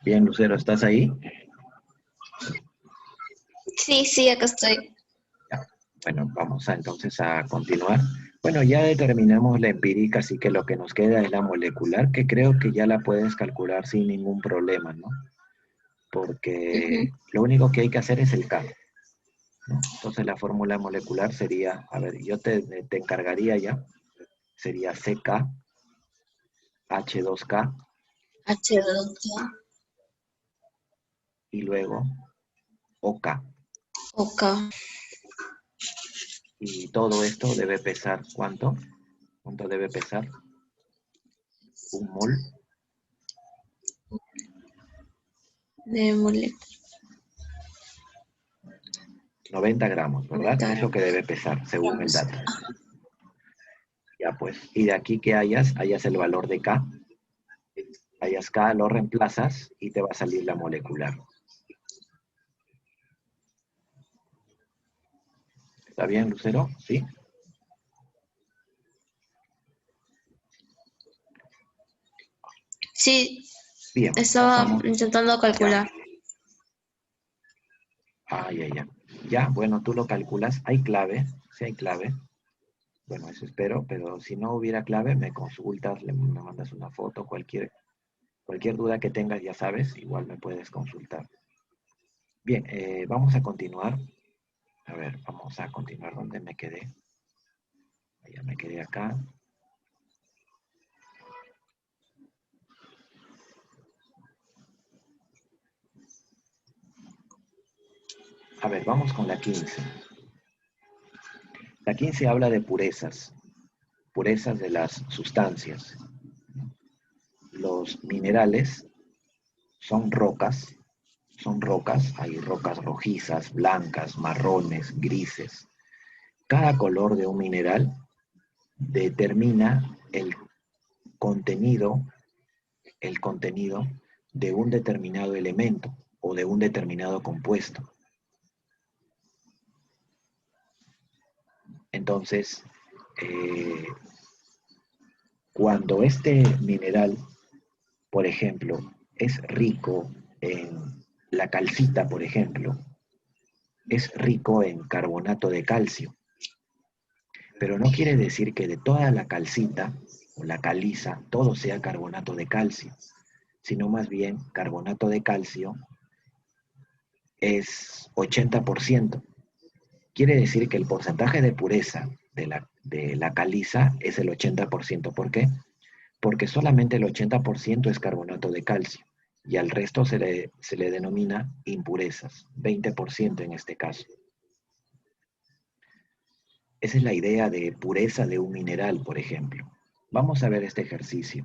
Bien, Lucero, ¿estás ahí? Sí, sí, acá estoy. Ya. Bueno, vamos entonces a continuar. Bueno, ya determinamos la empírica, así que lo que nos queda es la molecular, que creo que ya la puedes calcular sin ningún problema, ¿no? Porque Ujú. lo único que hay que hacer es el K, ¿no? Entonces la fórmula molecular sería, a ver, yo te encargaría ya, sería CK, H2K H2O, y luego OK. OK, Y todo esto debe pesar, ¿cuánto? ¿Cuánto debe pesar? Un mol, de molécula. 90 gramos, ¿verdad? Es lo que debe pesar, según el dato. Ya pues, y de aquí que hayas el valor de K, hayas K, lo reemplazas y te va a salir la molecular. ¿Está bien, Lucero? ¿Sí? Sí, Bien, estaba vamos. intentando Ya. calcular. Ah, ya, ya. Ya, bueno, tú lo calculas. ¿Hay clave? Sí hay clave. Bueno, eso espero, pero si no hubiera clave, me consultas, me mandas una foto, cualquier duda que tengas, ya sabes, igual me puedes consultar. Bien, vamos a continuar. A ver, vamos a continuar donde me quedé. Ya me quedé acá. A ver, vamos con la 15. La 15 habla de purezas de las sustancias. Los minerales son rocas, hay rocas rojizas, blancas, marrones, grises. Cada color de un mineral determina contenido, el contenido de un determinado elemento o de un determinado compuesto. Entonces, cuando este mineral, por ejemplo, es rico en la calcita, por ejemplo, es rico en carbonato de calcio, pero no quiere decir que de toda la calcita o la caliza todo sea carbonato de calcio, sino más bien carbonato de calcio es 80%. Quiere decir que el porcentaje de pureza de la caliza es el 80%. ¿Por qué? Porque solamente el 80% es carbonato de calcio y al resto se le denomina impurezas, 20% en este caso. Esa es la idea de pureza de un mineral, por ejemplo. Vamos a ver este ejercicio.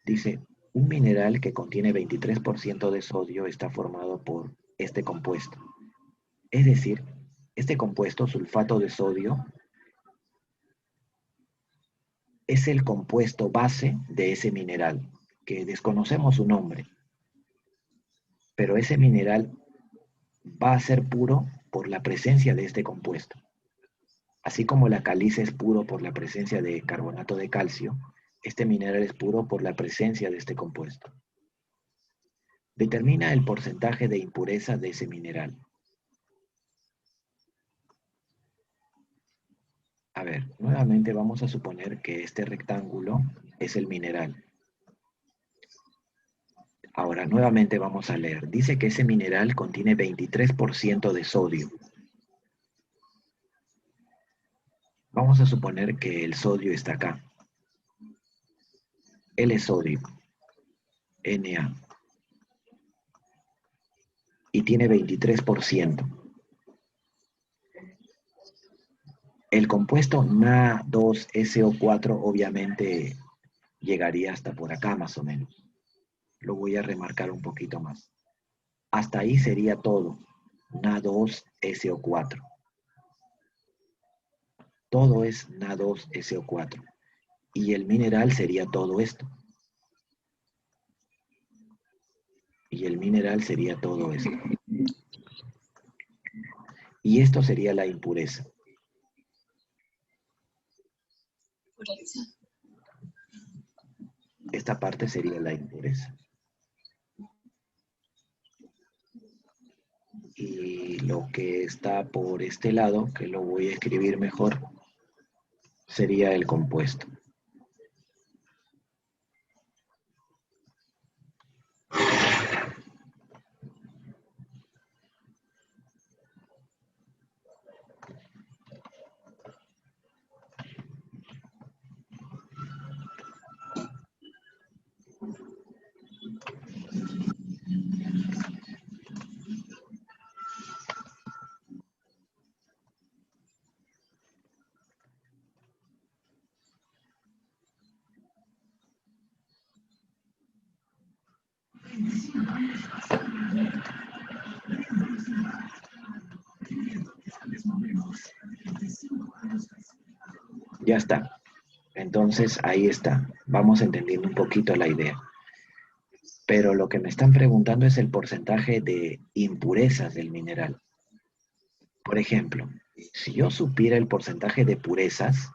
Dice, un mineral que contiene 23% de sodio está formado por este compuesto. Es decir, este compuesto, sulfato de sodio, es el compuesto base de ese mineral, que desconocemos su nombre, pero ese mineral va a ser puro por la presencia de este compuesto. Así como la caliza es puro por la presencia de carbonato de calcio, este mineral es puro por la presencia de este compuesto. Determina el porcentaje de impureza de ese mineral. A ver, nuevamente vamos a suponer que este rectángulo es el mineral. Ahora, nuevamente vamos a leer. Dice que ese mineral contiene 23% de sodio. Vamos a suponer que el sodio está acá. Él es sodio, Na, y tiene 23%. El compuesto Na2SO4 obviamente llegaría hasta por acá más o menos. Lo voy a remarcar un poquito más. Hasta ahí sería todo, Na2SO4. Todo es Na2SO4. Y el mineral sería todo esto. Y el mineral sería todo esto. Y esto sería la impureza. Esta parte sería la impureza. Y lo que está por este lado, que lo voy a escribir mejor, sería el compuesto. Ya está. Entonces ahí está. Vamos entendiendo un poquito la idea. Pero lo que me están preguntando es el porcentaje de impurezas del mineral. Por ejemplo, si yo supiera el porcentaje de purezas,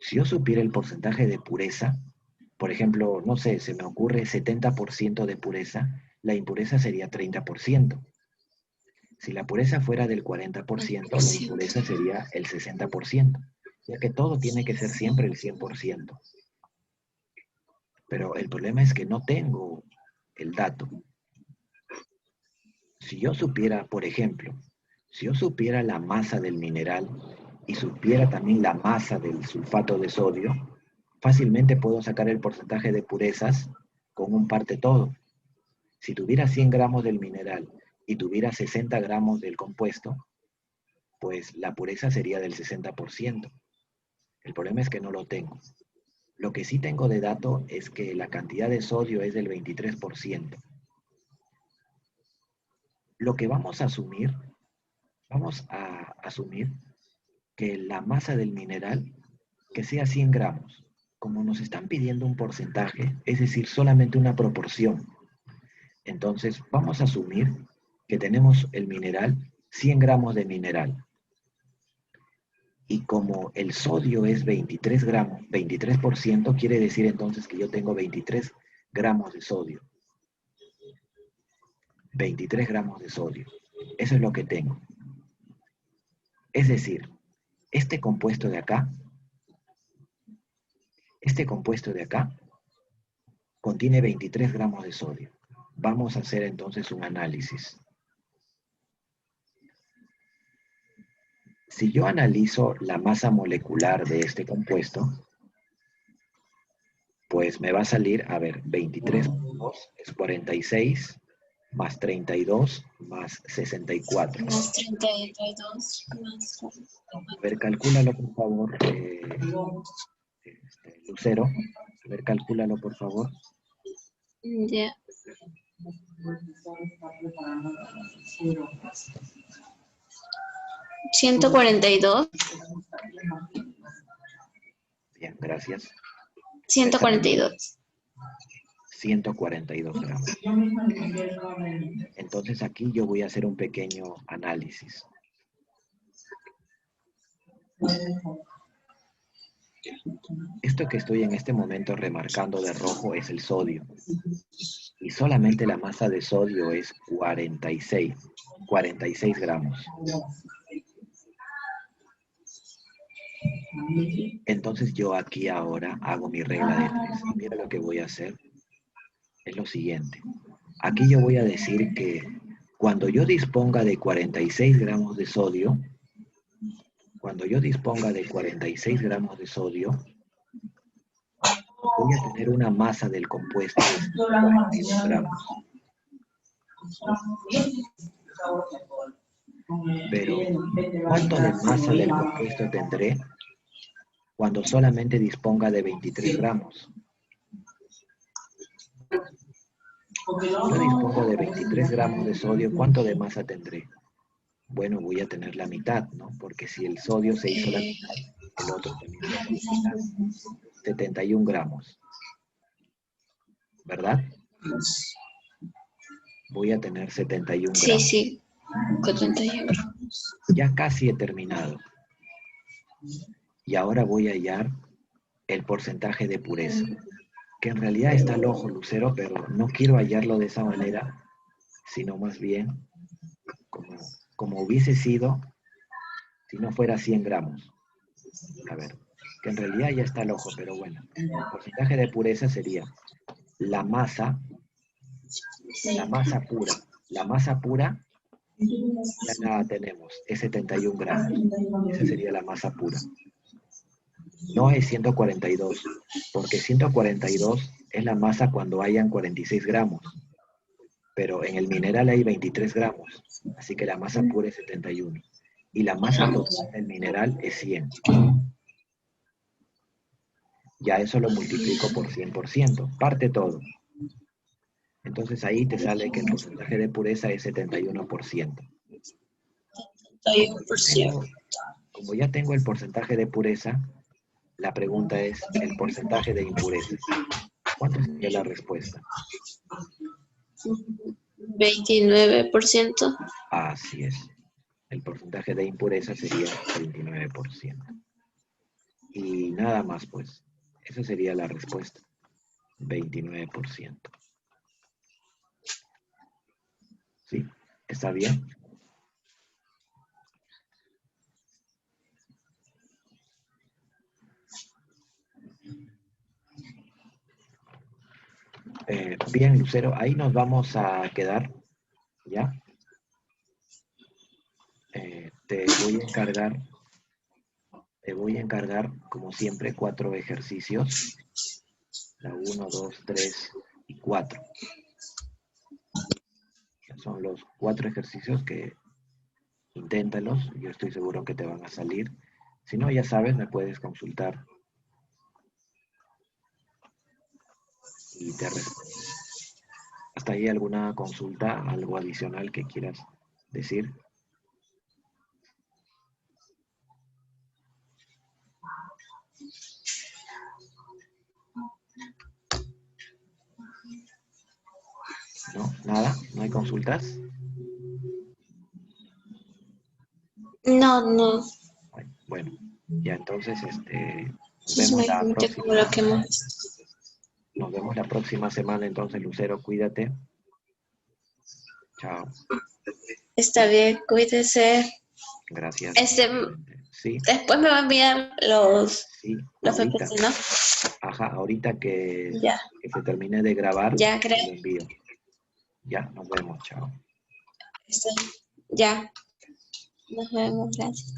si yo supiera el porcentaje de pureza, Por ejemplo, no sé, se me ocurre 70% de pureza, la impureza sería 30%. Si la pureza fuera del 40%, la impureza sería el 60%, ya que todo tiene que ser siempre el 100%. Pero el problema es que no tengo el dato. Si yo supiera, por ejemplo, si yo supiera la masa del mineral y supiera también la masa del sulfato de sodio, fácilmente puedo sacar el porcentaje de purezas con un parte todo. Si tuviera 100 gramos del mineral y tuviera 60 gramos del compuesto, pues la pureza sería del 60%. El problema es que no lo tengo. Lo que sí tengo de dato es que la cantidad de sodio es del 23%. Lo que vamos a asumir que la masa del mineral que sea 100 gramos. Como nos están pidiendo un porcentaje, es decir, solamente una proporción. Entonces, vamos a asumir que tenemos el mineral, 100 gramos de mineral. Y como el sodio es 23 gramos, 23%, quiere decir entonces que yo tengo 23 gramos de sodio. 23 gramos de sodio. Eso es lo que tengo. Es decir, este compuesto de acá contiene 23 gramos de sodio. Vamos a hacer entonces un análisis. Si yo analizo la masa molecular de este compuesto, pues me va a salir, a ver, 23 más 2 es 46, más 32, más 64. Más 32, más 44. A ver, calcúlalo, por favor, Lucero. A ver, calcúlalo, por favor. Ya. 142. Bien, gracias. 142. 142 gramos. Entonces aquí yo voy a hacer un pequeño análisis. Esto que estoy en este momento remarcando de rojo es el sodio. Y solamente la masa de sodio es 46 gramos. Entonces yo aquí ahora hago mi regla de 3. Y mira lo que voy a hacer. Es lo siguiente. Aquí yo voy a decir que cuando yo disponga de 46 gramos de sodio, voy a tener una masa del compuesto de 42 gramos. Pero, ¿cuánto de masa del compuesto tendré cuando solamente disponga de 23 gramos? Yo dispongo de 23 gramos de sodio, ¿cuánto de masa tendré? Bueno, voy a tener la mitad, ¿no? Porque si el sodio se hizo la mitad, el otro también se hace la mitad. 71 gramos. ¿Verdad? Voy a tener 71 gramos. Sí, 71 gramos. Ya casi he terminado. Y ahora voy a hallar el porcentaje de pureza, que en realidad está al ojo, Lucero, pero no quiero hallarlo de esa manera, sino más bien como hubiese sido si no fuera 100 gramos. A ver, que en realidad ya está al ojo, pero bueno. El porcentaje de pureza sería la masa pura. La masa pura ya nada tenemos, es 71 gramos. Esa sería la masa pura. No es 142, porque 142 es la masa cuando hayan 46 gramos. Pero en el mineral hay 23 gramos, así que la masa pura es 71. Y la masa total del mineral es 100. Ya eso lo multiplico por 100%, parte todo. Entonces ahí te sale que el porcentaje de pureza es 71%. 71%. Como ya tengo el porcentaje de pureza, la pregunta es el porcentaje de impureza. ¿Cuánto sería la respuesta? 29%. Así es. El porcentaje de impureza sería 29%. Y nada más, pues. Esa sería la respuesta. 29%. ¿Sí? ¿Está bien? Bien, Lucero, ahí nos vamos a quedar, ¿ya? Te voy a encargar, como siempre, 4 ejercicios. 1, 2, 3 y 4. Son los 4 ejercicios que inténtalos. Yo estoy seguro que te van a salir. Si no, ya sabes, me puedes consultar y te respondo. ¿Hasta ahí alguna consulta, algo adicional que quieras decir? ¿No? ¿Nada? ¿No hay consultas? No. Bueno, ya entonces nos Es vemos la meramente como lo que hemos visto. nos vemos la próxima semana entonces, Lucero, cuídate. Chao. Está bien, cuídese. Gracias. Este, Sí, después me va a enviar los sí, ahorita. PPT, ¿no? Ajá, ahorita que Ya, se termine de grabar, ya creo. te lo envío. Ya, nos vemos, chao. Ya. Nos vemos, gracias.